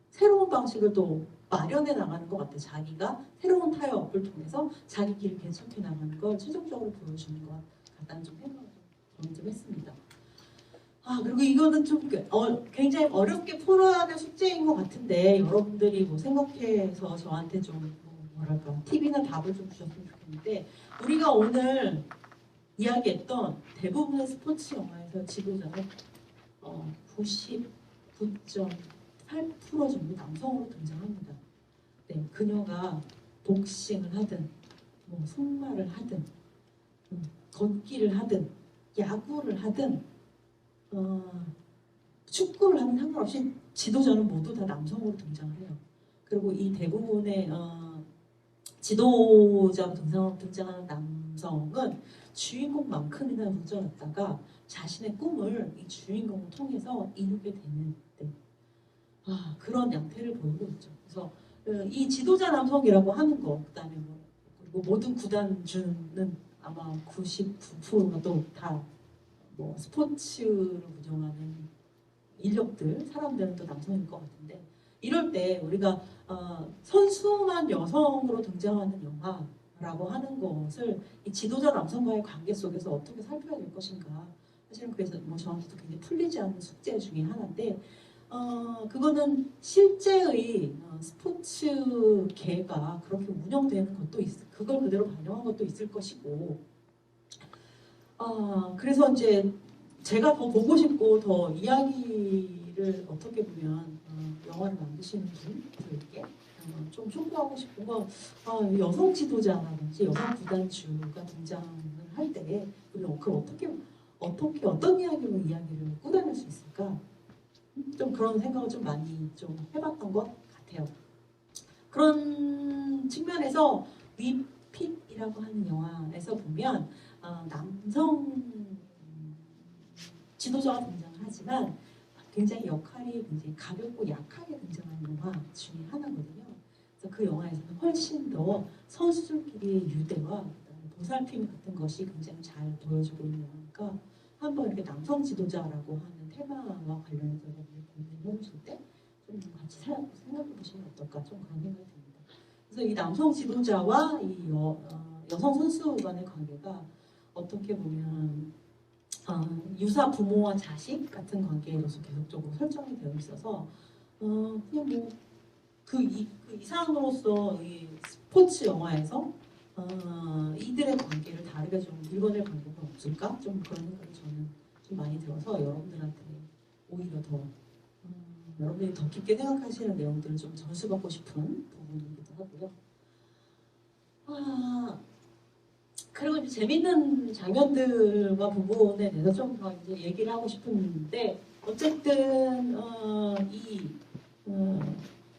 새로운 방식을 또 마련해 나가는 것 같아요. 자기가 새로운 타협을 통해서 자기 길을 개척해 나가는 걸 최종적으로 보여주는 것 같다는 좀 생각을 저는 좀 했습니다. 그리고 이거는 좀 굉장히 어렵게 풀어야 될 숙제인 것 같은데 여러분들이 뭐 생각해서 저한테 좀 뭐랄까 팁이나 답을 좀 주셨으면 좋겠는데 우리가 오늘 이야기했던 대부분의 스포츠 영화에서 지도자는 99.8% 정도 남성으로 등장합니다. 네, 그녀가 복싱을 하든 뭐 승마를 하든 걷기를 하든 야구를 하든 축구를 하든 상관없이 지도자는 모두 다 남성으로 등장을 해요. 그리고 이 대부분의 지도자로 등장하는 남성은 주인공만큼이나 무져놨다가 자신의 꿈을 이 주인공을 통해서 이루게 되는 그런 양태를 보이고 있죠. 그래서 이 지도자 남성이라고 하는 거, 그다음에 그리고 모든 구단주는 아마 99%가 또 다 뭐 스포츠를 운영하는 인력들, 사람들은 또 남성일 것 같은데 이럴 때 우리가 선수만 여성으로 등장하는 영화라고 하는 것을 이 지도자 남성과의 관계 속에서 어떻게 살펴야 될 것인가 사실은 그래서 뭐 저한테도 굉장히 풀리지 않는 숙제 중에 하나인데 그거는 실제의 스포츠계가 그렇게 운영되는 것도 그걸 그대로 반영한 것도 있을 것이고 그래서 이제 제가 더 보고 싶고 더 이야기를 어떻게 보면 영화를 만드시는 분들께 좀 촉구하고 싶은 건 여성 지도자라든지 여성 구단주가 등장을 할 때 우리가 어떻게 어떤 이야기로 이야기를 꾸려낼 수 있을까? 좀 그런 생각을 좀 많이 좀 해봤던 것 같아요. 그런 측면에서 위핏이라고 하는 영화에서 보면 남성 지도자가 등장을 하지만 굉장히 역할이 굉장히 가볍고 약하게 등장하는 영화 중에 하나거든요. 그래서 그 영화에서는 훨씬 더 선수들끼리의 유대와 보살핌 같은 것이 굉장히 잘 보여지고 있는 영화니까 한번 이렇게 남성 지도자라고 하는 테마와 관련해서 고민해 보실 때 좀 같이 생각해 보시면 어떨까 좀 그런 생각이 듭니다. 그래서 이 남성 지도자와 이 여성 선수 간의 관계가 어떻게 보면 유사 부모와 자식 같은 관계로서 계속적으로 설정이 되어 있어서 그냥 뭐 그 이상으로서 이 스포츠 영화에서 이들의 관계를 다르게 좀 읽어낼 방법은 없을까? 좀 그런 생각이 저는 좀 많이 들어서 여러분들한테 오히려 더 여러분들이 더 깊게 생각하시는 내용들을 좀 전수받고 싶은 부분이기도 하고요. 그리고 이제 재밌는 장면들과 부분에 대해서 좀 더 이제 얘기를 하고 싶은데 어쨌든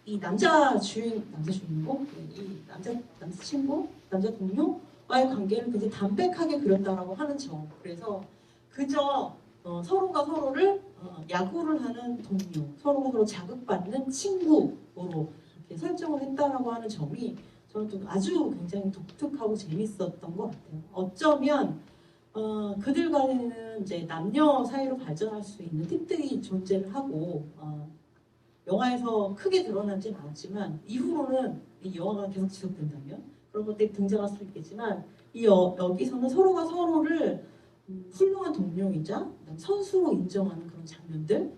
이 남자 주인공, 이 남자 동료와의 관계를 굉장히 담백하게 그렸다라고 하는 점. 그래서 그저 서로가 서로를 야구를 하는 동료, 서로가 서로 자극받는 친구로 이렇게 설정을 했다라고 하는 점이 저는 또 아주 굉장히 독특하고 재밌었던 것 같아요. 어쩌면 그들 간에는 이제 남녀 사이로 발전할 수 있는 팁들이 존재를 하고 영화에서 크게 드러나진 않았지만 이후로는 이 영화가 계속 지속된다면 그런 것들이 등장할 수 있겠지만 여기서는 서로가 서로를 훌륭한 동료이자 선수로 인정하는 그런 장면들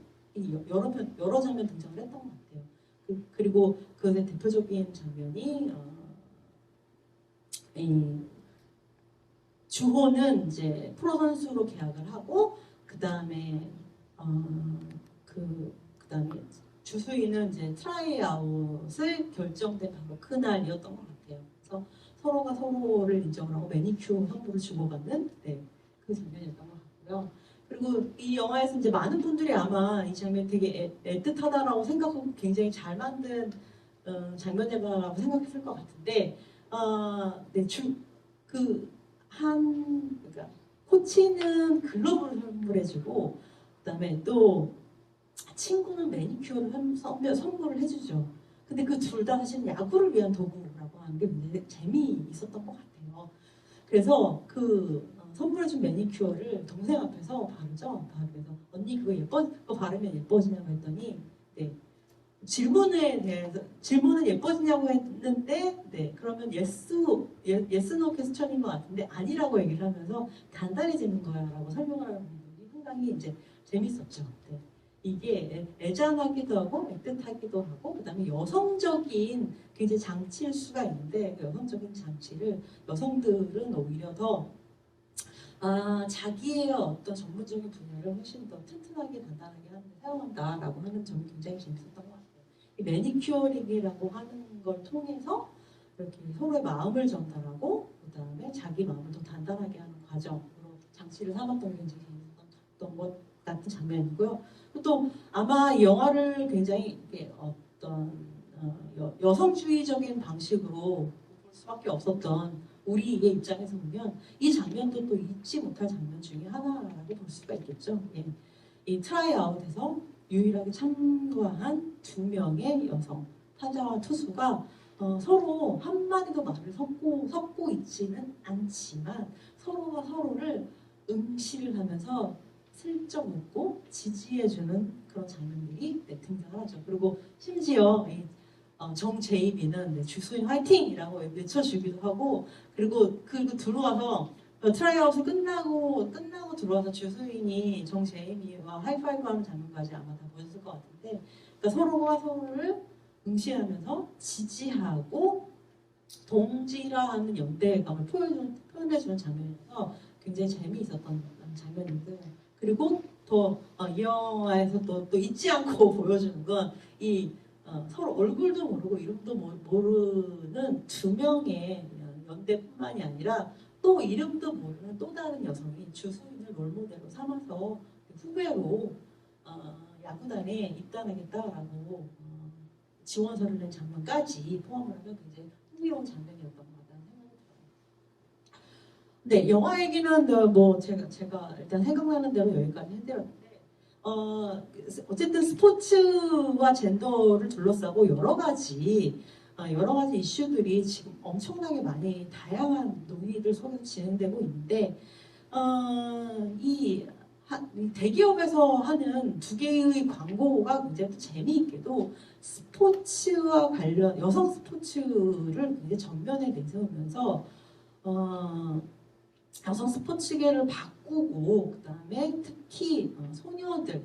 여러 장면 등장을 했던 것 같아요. 그리고 그 대표적인 장면이 주호는 이제 프로 선수로 계약을 하고 그 다음에 그다음에 주수인은 이제 트라이아웃을 결정된 바로 그날이었던 것 같아요. 그래서 서로가 서로를 인정을 하고 매니큐어 선물을 주고받는 그 장면이었던 것 같고요. 그리고 이 영화에서 이제 많은 분들이 아마 이 장면 되게 애틋하다라고 생각하고 굉장히 잘 만든 장면이라고 생각했을 것 같은데, 그러니까 코치는 글러브를 선물해주고, 그다음에 또 친구는 매니큐어를 선물을 해주죠. 근데 그 둘 다 사실 야구를 위한 도구라고 하는 게 굉장히 재미있었던 것 같아요. 그래서 선물해준 매니큐어를 동생 앞에서 바르죠. 그래서 언니 그거 바르면 예뻐지냐고 했더니 질문은 예뻐지냐고 했는데 그러면 yes no 퀘스천인 것 같은데 아니라고 얘기를 하면서 단단해지는 거야라고 설명을 하는 부분이 상당히 이제 재밌었죠. 이게 애잔하기도 하고 애틋하기도 하고 그다음에 여성적인 굉장히 장치일 수가 있는데 그 여성적인 장치를 여성들은 오히려 더 자기의 어떤 전문적인 분야를 훨씬 더 튼튼하게 단단하게 하는 데 사용한다라고 하는 점이 굉장히 재밌었던 것 같아요. 이 매니큐어링이라고 하는 걸 통해서 이렇게 서로의 마음을 전달하고 그다음에 자기 마음을 더 단단하게 하는 과정으로 장치를 삼았던 게 굉장히 재밌었던 것 같은 장면이고요. 또 아마 이 영화를 굉장히 어떤 여성주의적인 방식으로 볼 수밖에 없었던 우리의 입장에서 보면 이 장면도 또 잊지 못할 장면 중에 하나라고 볼 수가 있겠죠. 이 트라이아웃에서 유일하게 참가한 2명의 여성 타자와 투수가 서로 한마디도 말을 섞고 있지는 않지만 서로가 서로를 응시를 하면서 슬쩍 웃고 지지해주는 그런 장면들이 등장을 하죠. 그리고 심지어 정제이미는 주수인 화이팅이라고 외쳐주기도 하고 그리고 들어와서 트라이아웃을 끝나고 들어와서 주수인이 정제이미와 하이파이브하는 장면까지 아마 다 보셨을 것 같은데 그러니까 서로가 서로를 응시하면서 지지하고 동지라는 연대감을 표현해주는 장면이어서 굉장히 재미있었던 장면인데 그리고 이 영화에서 또 잊지 않고 보여주는 건 서로 얼굴도 모르고 이름도 모르는 2명의 연대뿐만이 아니라 또 이름도 모르는 또 다른 여성이 주수인을 롤모델로 삼아서 후배로 야구단에 입단하겠다라고 지원서를 낸 장면까지 포함을 하면 굉장히 흥미로운 장면이었던 것 같다는 생각이 들어요. 네, 영화 얘기는 제가 일단 생각나는 대로 여기까지 해드렸는데 어쨌든 스포츠와 젠더를 둘러싸고 여러 가지 이슈들이 지금 엄청나게 많이 다양한 논의들 속에서 진행되고 있는데 이 대기업에서 하는 2개의 광고가 굉장히 재미있게도 스포츠와 관련 여성 스포츠를 굉장히 전면에 내세우면서 여성 스포츠계를 바꾸고 그다음에 특히 소녀들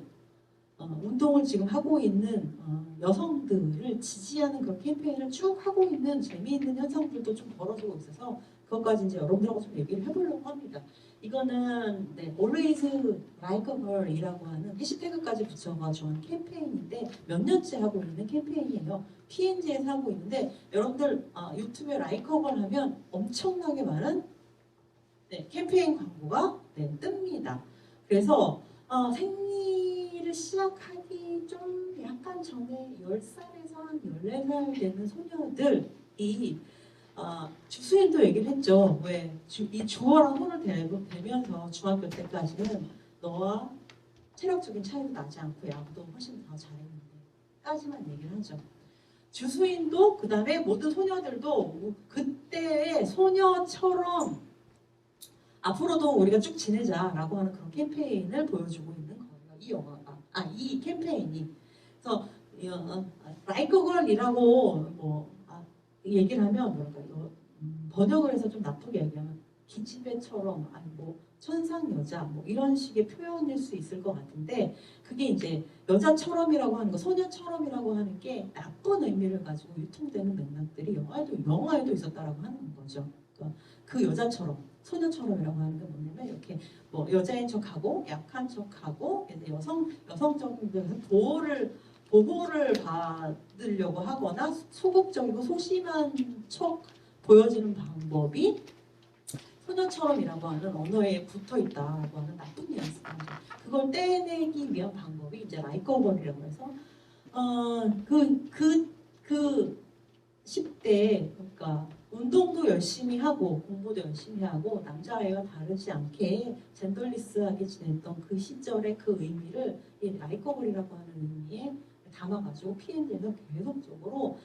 운동을 지금 하고 있는 여성들을 지지하는 그런 캠페인을 쭉 하고 있는 재미있는 현상들도 좀 벌어지고 있어서 그것까지 이제 여러분들하고 좀 얘기를 해보려고 합니다. 이거는 Always Like a Girl이라고 하는 해시태그까지 붙여가지고 하는 캠페인인데 몇 년째 하고 있는 캠페인이에요. P&G에서 하고 있는데 여러분들 유튜브에 Like a Girl 하면 엄청나게 많은 캠페인 광고가 뜹니다. 그래서 생리를 시작하기 좀 약간 전에 10살에서 한 14살 되는 소녀들이 주수인도 얘기를 했죠. 왜 이 주어랑 손을 대면서 중학교 때까지는 너와 체력적인 차이도 나지 않고 야구도 훨씬 더 잘했는데 까지만 얘기를 하죠. 주수인도 그 다음에 모든 소녀들도 그때의 소녀처럼 앞으로도 우리가 쭉 지내자라고 하는 그런 캠페인을 보여주고 있는 거예요. 이 영화가 이 캠페인이. 그래서 Like a Girl이라고 얘기를 하면 뭐랄까요? 번역을 해서 좀 나쁘게 얘기하면 기집애처럼 천상 여자 이런 식의 표현일 수 있을 것 같은데 그게 이제 여자처럼이라고 하는 거, 소녀처럼이라고 하는 게 나쁜 의미를 가지고 유통되는 맥락들이 영화에도 있었다라고 하는 거죠. 그러니까 그 여자처럼 소녀처럼이라고 하는 게 뭐냐면 이렇게 뭐 여자인 척하고 약한 척하고 여성적인 데서 보호를 받으려고 하거나 소극적이고 소심한 척 보여지는 방법이 소녀처럼이라고 하는 언어에 붙어 있다고 하는 나쁜 뉘앙스입니다. 그걸 떼내기 위한 방법이 이제 라이커버리라고 해서 그 10대 그러니까 운동도 열심히 하고 공부도 열심히 하고 남자아이와 다르지 않게 젠더리스하게 지냈던 그 시절의 그 의미를 이 라이커버리라고 하는 의미에 담아가지고 P&G에서 계속적으로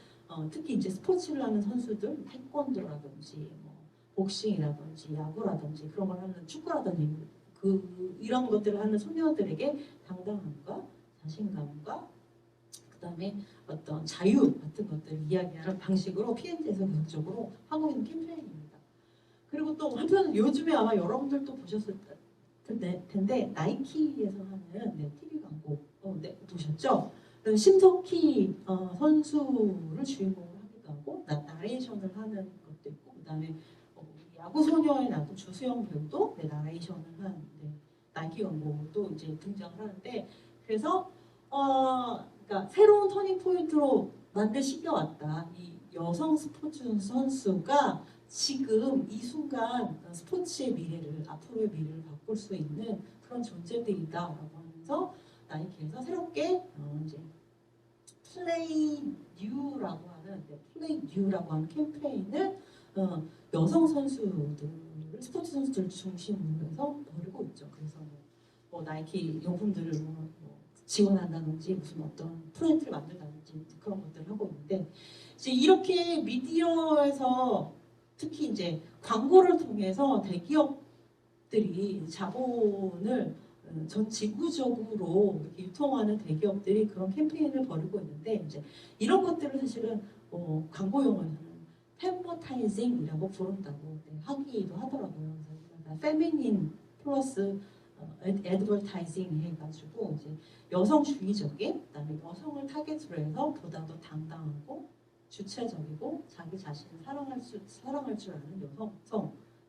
특히 이제 스포츠를 하는 선수들 태권도라든지 뭐 복싱이라든지 야구라든지 그런 걸 하는 축구라든지 이런 것들을 하는 소녀들에게 당당함과 자신감과 그다음에 어떤 자유 같은 것들을 이야기하는 방식으로 P&G에서 계속적으로 하고 있는 캠페인입니다. 그리고 또 한편 요즘에 아마 여러분들도 보셨을 텐데 나이키에서 하는 TV 광고 보셨죠? 심석희 선수를 주인공으로 하기도 하고 나레이션을 하는 것도 있고 그다음에 야구 소녀의 나도 주수영 배우도 나레이션을 한 나이키 광고도 이제 등장을 하는데 그래서 그러니까 새로운 터닝 포인트로 만들시켜왔다. 이 여성 스포츠 선수가 지금 이 순간 스포츠의 미래를 앞으로의 미래를 바꿀 수 있는 그런 존재들이다라고 하면서 나이키에서 새롭게 이제 플레이 뉴라고 하는 캠페인을 여성 선수들 스포츠 선수들 중심으로 해서 벌이고 있죠. 그래서 뭐 나이키 용품들을 지원한다든지 무슨 어떤 프로젝트를 만든다든지 그런 것들을 하고 있는데 이제 이렇게 미디어에서 특히 이제 광고를 통해서 대기업들이 자본을 전 지구적으로 이렇게 유통하는 대기업들이 그런 캠페인을 벌이고 있는데 이제 이런 것들을 사실은 광고 용어에서는 페머타이징이라고 부른다고 하기도 하더라고요. 그래서 페미닌 플러스 애드버타이징 해가지고 이제 여성주의적인 그다음에 여성을 타겟으로 해서 보다 더 당당하고 주체적이고 자기 자신을 사랑할 줄 아는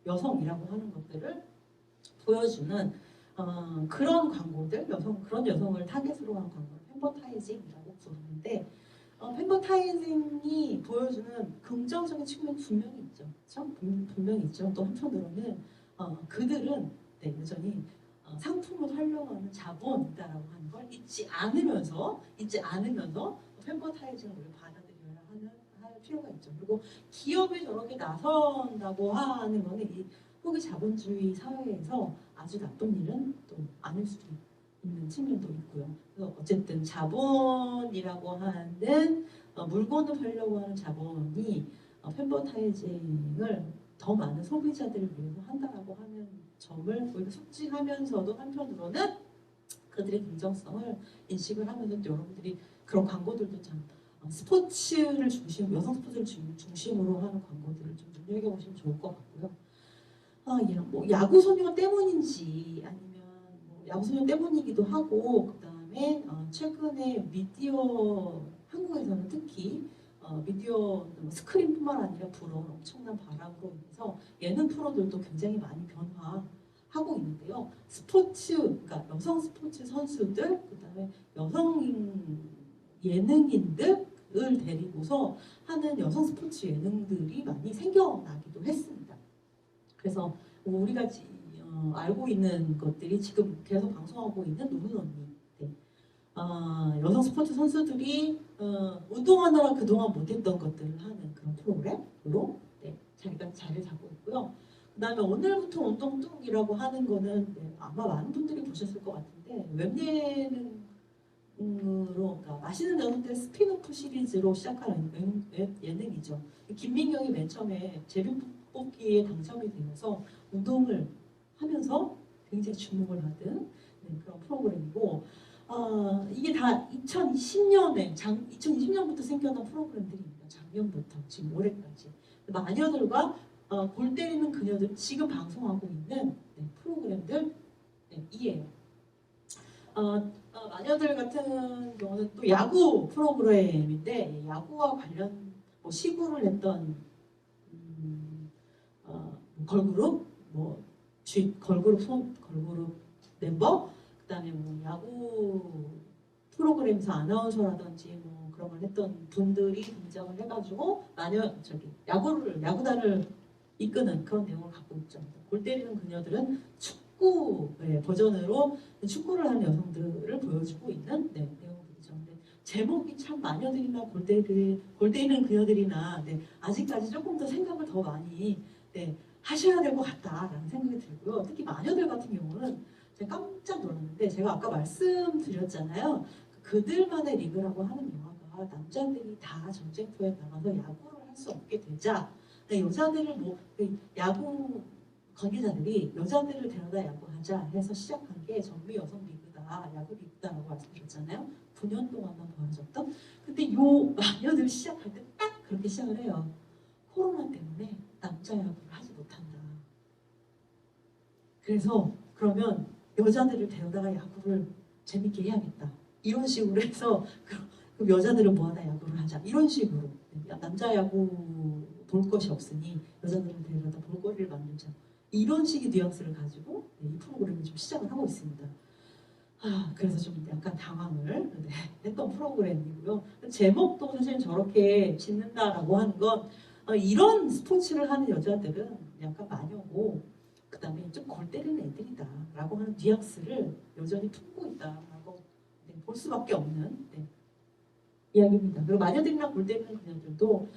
여성이라고 하는 것들을 보여주는 그런 광고들 그런 여성을 타겟으로 한 광고를 펜버타이징이라고 부르는데 펜버타이징이 보여주는 긍정적인 측면이 분명히 있죠. 그렇죠? 분명히 있죠. 또 한편으로는 그들은 여전히 상품을 활용하는 자본이다라고 하는 걸 잊지 않으면서 펜버타이징을 받아들여야 할 필요가 있죠. 그리고 기업이 저렇게 나선다고 하는 거는 이 후기 자본주의 사회에서 아주 나쁜 일은 또 아닐 수도 있는 측면도 있고요. 그래서 어쨌든 자본이라고 하는 물건을 팔려고 하는 자본이 펜버타이징을 더 많은 소비자들을 위해서 한다라고 하는 점을 우리가 숙지하면서도 한편으로는 그들의 긍정성을 인식을 하면서 또 여러분들이 그런 광고들도 참 스포츠를 여성 스포츠를 중심으로 하는 광고들을 좀 눈여겨보시면 좋을 것 같고요. 뭐 야구 소녀 때문인지 아니면 뭐 야구 소녀 때문이기도 하고 그다음에 최근에 미디어 한국에서는 특히 미디어 스크린뿐만 아니라 불어온 엄청난 바람으로 인해서 예능 프로들도 굉장히 많이 변화하고 있는데요. 그러니까 여성 스포츠 선수들, 그다음에 여성 예능인들을 데리고서 하는 여성 스포츠 예능들이 많이 생겨나기도 했습니다. 그래서 우리가 알고 있는 것들이 지금 계속 방송하고 있는 노는 언니. 여성 스포츠 선수들이 운동하느라 그동안 못했던 것들을 하는 그런 프로그램으로 자기가 자리를 잡고 있고요. 그 다음에 오늘부터 운동뚝이라고 하는 거는 아마 많은 분들이 보셨을 것 같은데 웹예능으로 그러니까 맛있는 여성들 스피노프 시리즈로 시작한 예능이죠. 김민경이 맨 처음에 제비뽑기에 당첨이 되면서 운동을 하면서 굉장히 주목을 받은 그런 프로그램이고 이게 다 2020년부터 생겨난 프로그램들입니다. 작년부터 지금 올해까지 마녀들과 골 때리는 그녀들 지금 방송하고 있는 프로그램들이에요. 마녀들 같은 경우는 또 야구 프로그램인데 야구와 관련 시구를 했던 걸그룹 걸그룹 멤버, 그다음에 뭐 야구 프로그램에서 아나운서라든지 뭐 그런 걸 했던 분들이 등장을 해가지고 야구단을 이끄는 그런 내용을 갖고 있죠. 골 때리는 그녀들은 축구 버전으로 축구를 하는 여성들을 보여주고 있는 내용들이죠. 근데 제목이 참 마녀들이나 골 때리는 그녀들이나 아직까지 조금 더 생각을 더 많이 하셔야 될 것 같다라는 생각이 들고요. 특히 마녀들 같은 경우는 제가 깜짝 놀랐는데, 제가 아까 말씀드렸잖아요. 그들만의 리그라고 하는 영화가 남자들이 다 전쟁터에 나가서 야구를 할 수 없게 되자 여자들을 야구 관계자들이 여자들을 데려다 야구하자 해서 시작한 게 전미 여성 리그다, 야구 리그다라고 말씀드렸잖아요. 9년 동안만 벌어졌던. 근데 요 마녀들 시작할 때 딱 그렇게 시작을 해요. 코로나 때문에 남자 야구를 하지 못한다. 그래서 그러면 여자들을 데려다가 야구를 재밌게 해야겠다. 이런 식으로 해서 그럼 여자들은 뭐하나 야구를 하자. 이런 식으로 남자 야구 볼 것이 없으니 여자들을 데려다 볼거리를 만들자. 이런 식의 뉘앙스를 가지고 이 프로그램을 좀 시작을 하고 있습니다. 그래서 좀 약간 당황을 했던 프로그램이고요. 제목도 사실 저렇게 짓는다라고 하는 건 이런 스포츠를 하는 여자들은 약간 마녀고 그 다음에 좀 골 때리는 애들이다라고 하는 뉘앙스를 여전히 품고 있다라고 볼 수밖에 없는 이야기입니다. 그리고 마녀들이나 골 때리는 그녀들도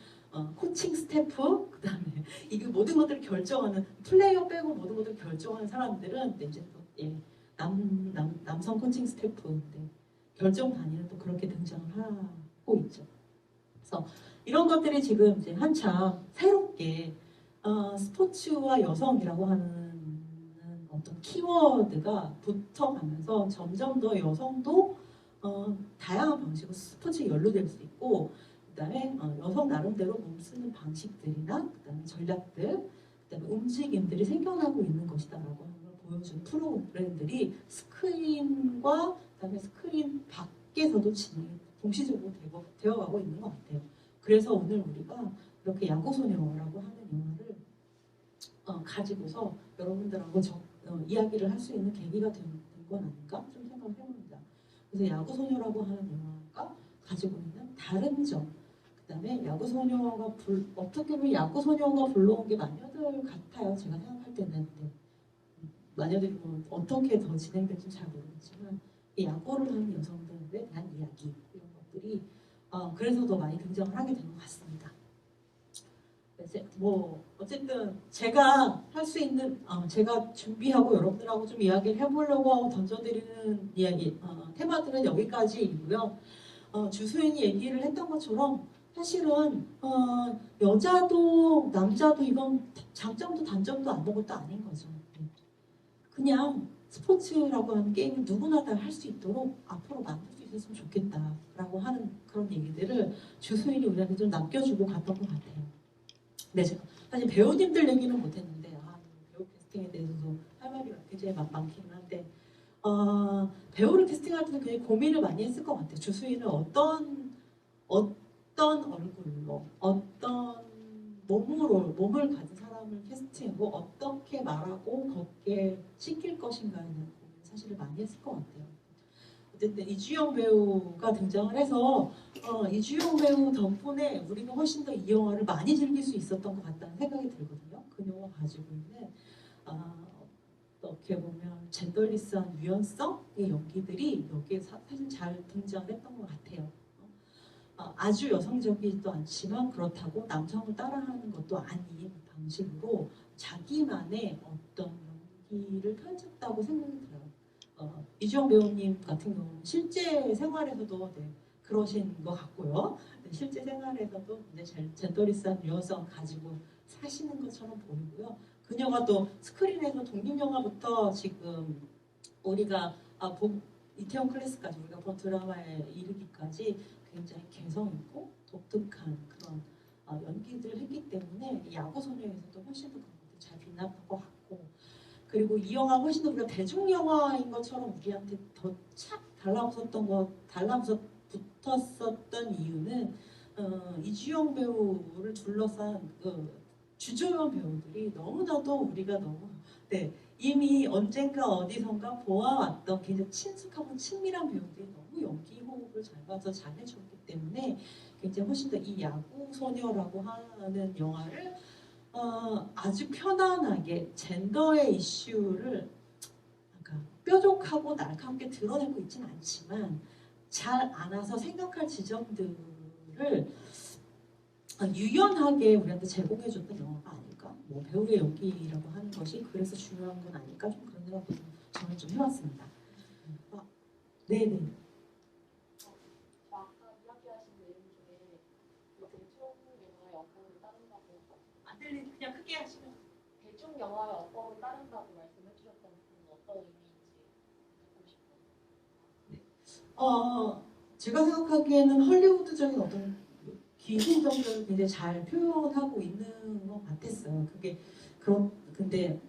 코칭 스태프, 그 다음에 이게 모든 것들을 결정하는 플레이어 빼고 모든 것들을 결정하는 사람들은 이제 남성 코칭 스태프 결정 단위는 또 그렇게 등장을 하고 있죠. 그래서 이런 것들이 지금 이제 한참 새롭게 스포츠와 여성이라고 하는 어떤 키워드가 붙어가면서 점점 더 여성도 다양한 방식으로 스포츠에 연루될 수 있고, 그다음에 여성 나름대로 몸쓰는 방식들이나 그다음에 전략들, 그다음에 움직임들이 생겨나고 있는 것이다라고 하는 걸 보여주는 프로그램들이 스크린과 그다음에 스크린 밖에서도 진행이 동시적으로 되어가고 있는 것 같아요. 그래서 오늘 우리가 이렇게 야구소녀라고 하는 영화를 가지고서 여러분들하고 이야기를 할 수 있는 계기가 된 건 아닌가 좀 생각을 해봅니다. 그래서 야구소녀라고 하는 영화가 가지고 있는 다른 점, 그다음에 야구소녀가 어떻게 보면 야구소녀가 불러온 게 마녀들 같아요. 제가 생각할 때는 마녀들이 뭐 어떻게 더 진행될지 잘 모르겠지만 이 야구를 하는 여성들에 대한 이야기 이런 것들이 그래서 더 많이 등장을 하게 된 것 같습니다. 뭐 어쨌든 제가 할 수 있는 제가 준비하고 여러분들하고 좀 이야기를 해보려고 던져드리는 이야기 테마들은 여기까지이고요. 주수인이 얘기를 했던 것처럼 사실은 여자도 남자도 이건 장점도 단점도 아무것도 아닌 거죠. 그냥 스포츠라고 하는 게임을 누구나 다 할 수 있도록 앞으로 만들 수 있었으면 좋겠다라고 하는 그런 얘기들을 주수인이 우리한테 좀 남겨주고 갔던 것 같아요. 네, 제가 사실 배우님들 얘기는 못했는데 배우 캐스팅에 대해서도 할 말이 굉장히 많기는 한데 배우를 캐스팅할 때는 굉장히 고민을 많이 했을 것 같아요. 주수인은 어떤 얼굴로 어떤 몸을 가진 사람을 캐스팅하고 어떻게 말하고 걷게 시킬 것인가에 대한 고민을 사실 많이 했을 것 같아요. 어쨌든 이주영 배우가 등장을 해서 이주영 배우 덕분에 우리가 훨씬 더 이 영화를 많이 즐길 수 있었던 것 같다는 생각이 들거든요. 그녀가 가지고 있는 어떻게 보면 젠더리스한 유연성의 연기들이 여기에 사실 잘 등장했던 것 같아요. 아주 여성적이지도 않지만 그렇다고 남성을 따라하는 것도 아닌 방식으로 자기만의 어떤 연기를 펼쳤다고 생각이 들어요. 이주영 배우님 같은 경우는 실제 생활에서도 그러신 것 같고요. 실제 생활에서도 젠더리스한 유연성을 가지고 사시는 것처럼 보이고요. 그녀가 또 스크린에서 독립영화부터 지금 우리가 이태원 클래스까지 우리가 본 드라마에 이르기까지 굉장히 개성있고 독특한 그런 연기들을 했기 때문에 야구소녀에서도 훨씬 더 그런 것들 잘 빛났던 것 같고, 그리고 이 영화 훨씬 더 우리가 대중영화인 것처럼 우리한테 더 착 달라붙었었던 이유는 이주영 배우를 둘러싼 그 주조연 배우들이 너무나도 우리가 너무 네, 이미 언젠가 어디선가 보아왔던 굉장히 친숙하고 친밀한 배우들이 너무 연기 호흡을 잘 봐서 잘 해줬기 때문에 굉장히 훨씬 더 이 야구 소녀라고 하는 영화를 아주 편안하게 젠더의 이슈를 그러니까 뾰족하고 날카롭게 드러내고 있지는 않지만 잘 알아서 생각할 지점들을 유연하게 우리한테 제공해줬던 영화가 아닐까? 뭐 배우의 연기라고 하는 것이 그래서 중요한 건 아닐까? 좀 그런 생각도 저는 좀 해왔습니다. 네네. 아까 이야기하신 내용 중에 그 대중 영화의 어법을 따른다고 안 들리 그냥 크게 하시면. 대중 영화의 어법을 따른다고 말씀해 주셨던 부분은 어떤 의미인지 듣고 싶어요. 제가 생각하기에는 헐리우드적인 어떤 기승전결을 굉장히 잘 표현하고 있는 것 같았어요. 근데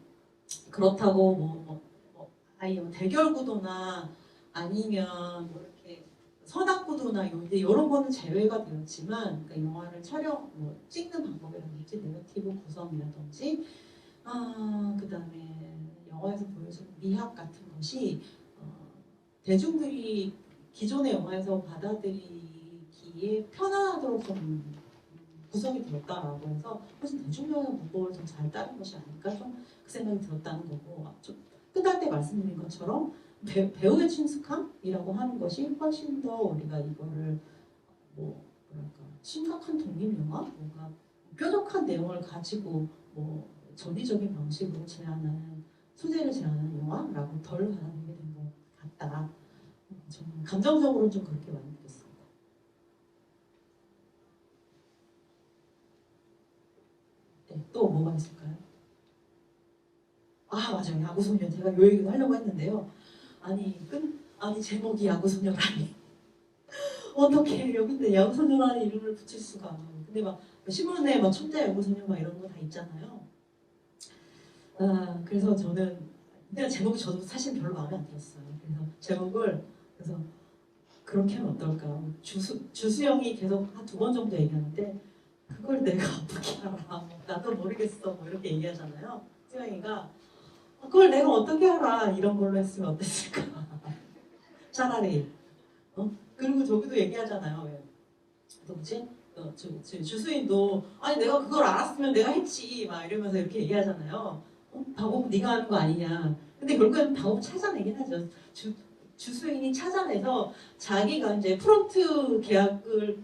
그렇다고 아예 대결 구도나 아니면 뭐 이렇게 선악 구도나 이제 이런 거는 제외가 되었지만, 그러니까 영화를 찍는 방법이라든지 내러티브 구성이라든지 그다음에 영화에서 보여주는 미학 같은 것이 대중들이 기존의 영화에서 받아들이기에 편안하도록 좀 구성이 되었다라고 해서 훨씬 대중적인 문법을 좀 잘 따른 것이 아닐까 좀 그 생각이 들었다는 거고, 좀 끝날 때 말씀드린 것처럼 배우의 친숙함이라고 하는 것이 훨씬 더 우리가 이거를 뭐랄까 심각한 독립 영화, 뭔가 뾰족한 내용을 가지고 전위적인 방식으로 소재를 제안하는 영화라고 덜 받아들이게 된 것 같다. 저는 감정적으로 좀 그렇게 많이 느꼈습니다. 네, 또 뭐가 있을까요? 맞아요. 야구소녀. 제가 요 얘기도 하려고 했는데요. 아니 제목이 야구소녀라니. 어떻게 여기데 야구소녀라는 이름을 붙일 수가. 근데 막 신문에 막 천재 야구소녀 막 이런 거 다 있잖아요. 그래서 저는 근데 제목이 저도 사실 별로 마음에 안 들었어요. 그래서 제목을 그렇게 하면 어떨까? 주수영이 계속 한 2번 정도 얘기하는데 그걸 내가 어떻게 알아? 나도 모르겠어. 뭐 이렇게 얘기하잖아요. 수영이가 그걸 내가 어떻게 알아? 이런 걸로 했으면 어땠을까? 차라리. 그리고 저기도 얘기하잖아요. 왜? 뭐지? 주수인도 아니 내가 그걸 알았으면 내가 했지 막 이러면서 이렇게 얘기하잖아요. 방법 네가 하는 거 아니냐. 근데 결국엔 방법 찾아내긴 하죠. 주수인이 찾아내서 자기가 이제 프론트 계약을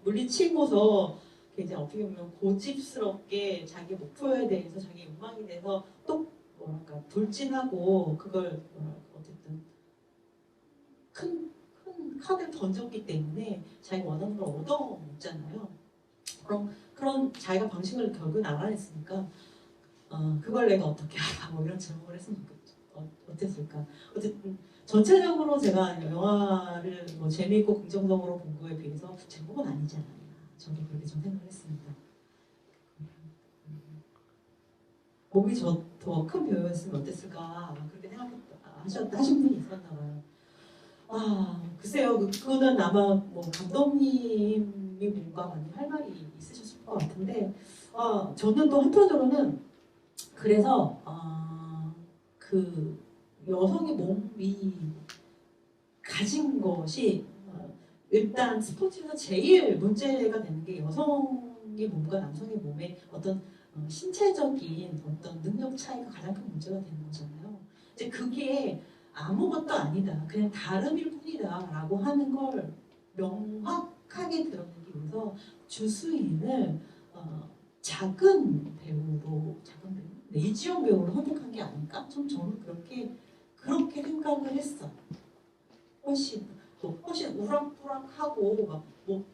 물리치고서 이제 어떻게 보면 고집스럽게 자기 목표에 대해서 자기 욕망에 대해서 또 뭐랄까 돌진하고 그걸 어쨌든 큰 카드를 던졌기 때문에 자기가 원하는 걸 얻어먹잖아요. 그런 자기가 방식을 결국은 알아냈으니까 그걸 내가 어떻게 알아? 뭐 이런 질문을 했으면 어땠을까? 어쨌든 전체적으로 제가 영화를 재미있고 긍정적으로 본 거에 비해서 제목은 아니지 않았나. 저도 그렇게 좀 생각을 했습니다. 몸이 더 큰 배우였으면 어땠을까 그렇게 하신 분이 있었나 봐요. 글쎄요. 그거는 아마 감독님이 뭔가 많이 할 말이 있으셨을 것 같은데 저는 또 한편으로는 그래서 그 여성의 몸이 가진 것이 일단 스포츠에서 제일 문제가 되는 게 여성의 몸과 남성의 몸의 어떤 신체적인 어떤 능력 차이가 가장 큰 문제가 되는 거잖아요. 이제 그게 아무것도 아니다. 그냥 다름일 뿐이다. 라고 하는 걸 명확하게 드러내기 위해서 주수인을 작은 배우, 이지영 배우를 선택한 게 아닐까? 저는 그렇게 생각을 했어. 훨씬 우락부락하고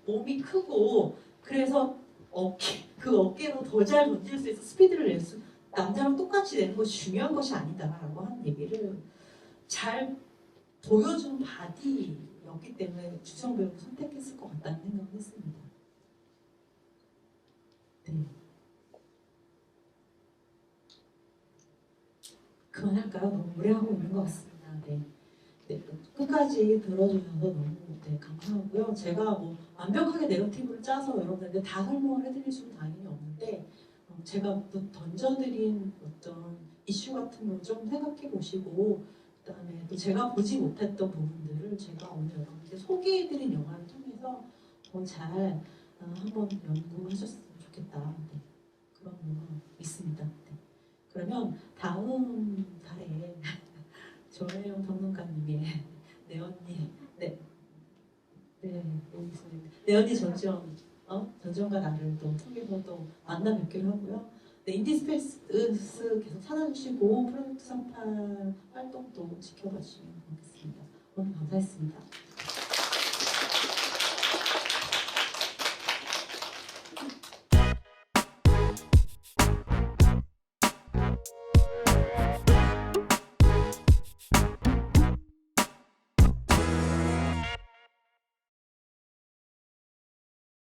몸이 크고 그래서 그 어깨로 더 잘 던질 수 있어 스피드를 남자랑 똑같이 내는 것이 중요한 것이 아니다라고 하는 얘기를 잘 보여준 바디였기 때문에 주성 배우를 선택했을 것 같다는 생각을 했습니다. 네. 그만할까요? 너무 오래 하고 있는 것 같습니다. 네. 끝까지 들어주셔서 너무 네, 감사하고요. 제가 뭐 완벽하게 내러티브를 짜서 여러분들한테 다 설명을 해드릴 수는 당연히 없는데 제가 또 던져드린 어떤 이슈 같은 걸 좀 생각해 보시고 그다음에 또 제가 보지 못했던 부분들을 제가 오늘 여러분께 소개해드린 영화를 통해서 더 잘 한번 연구하셨으면 좋겠다. 네, 그런 거 있습니다. 네. 그러면 다음 달에 조혜영 평론가님의 내언니 여기 있습니다. 내언니 전지현과 나를 또 통해서 또 만나 뵙기로 하고요. 네, 인디스페이스 계속 찾아주시고 프로젝트 38 활동도 지켜봐 주시면 고맙겠습니다. 오늘 감사했습니다.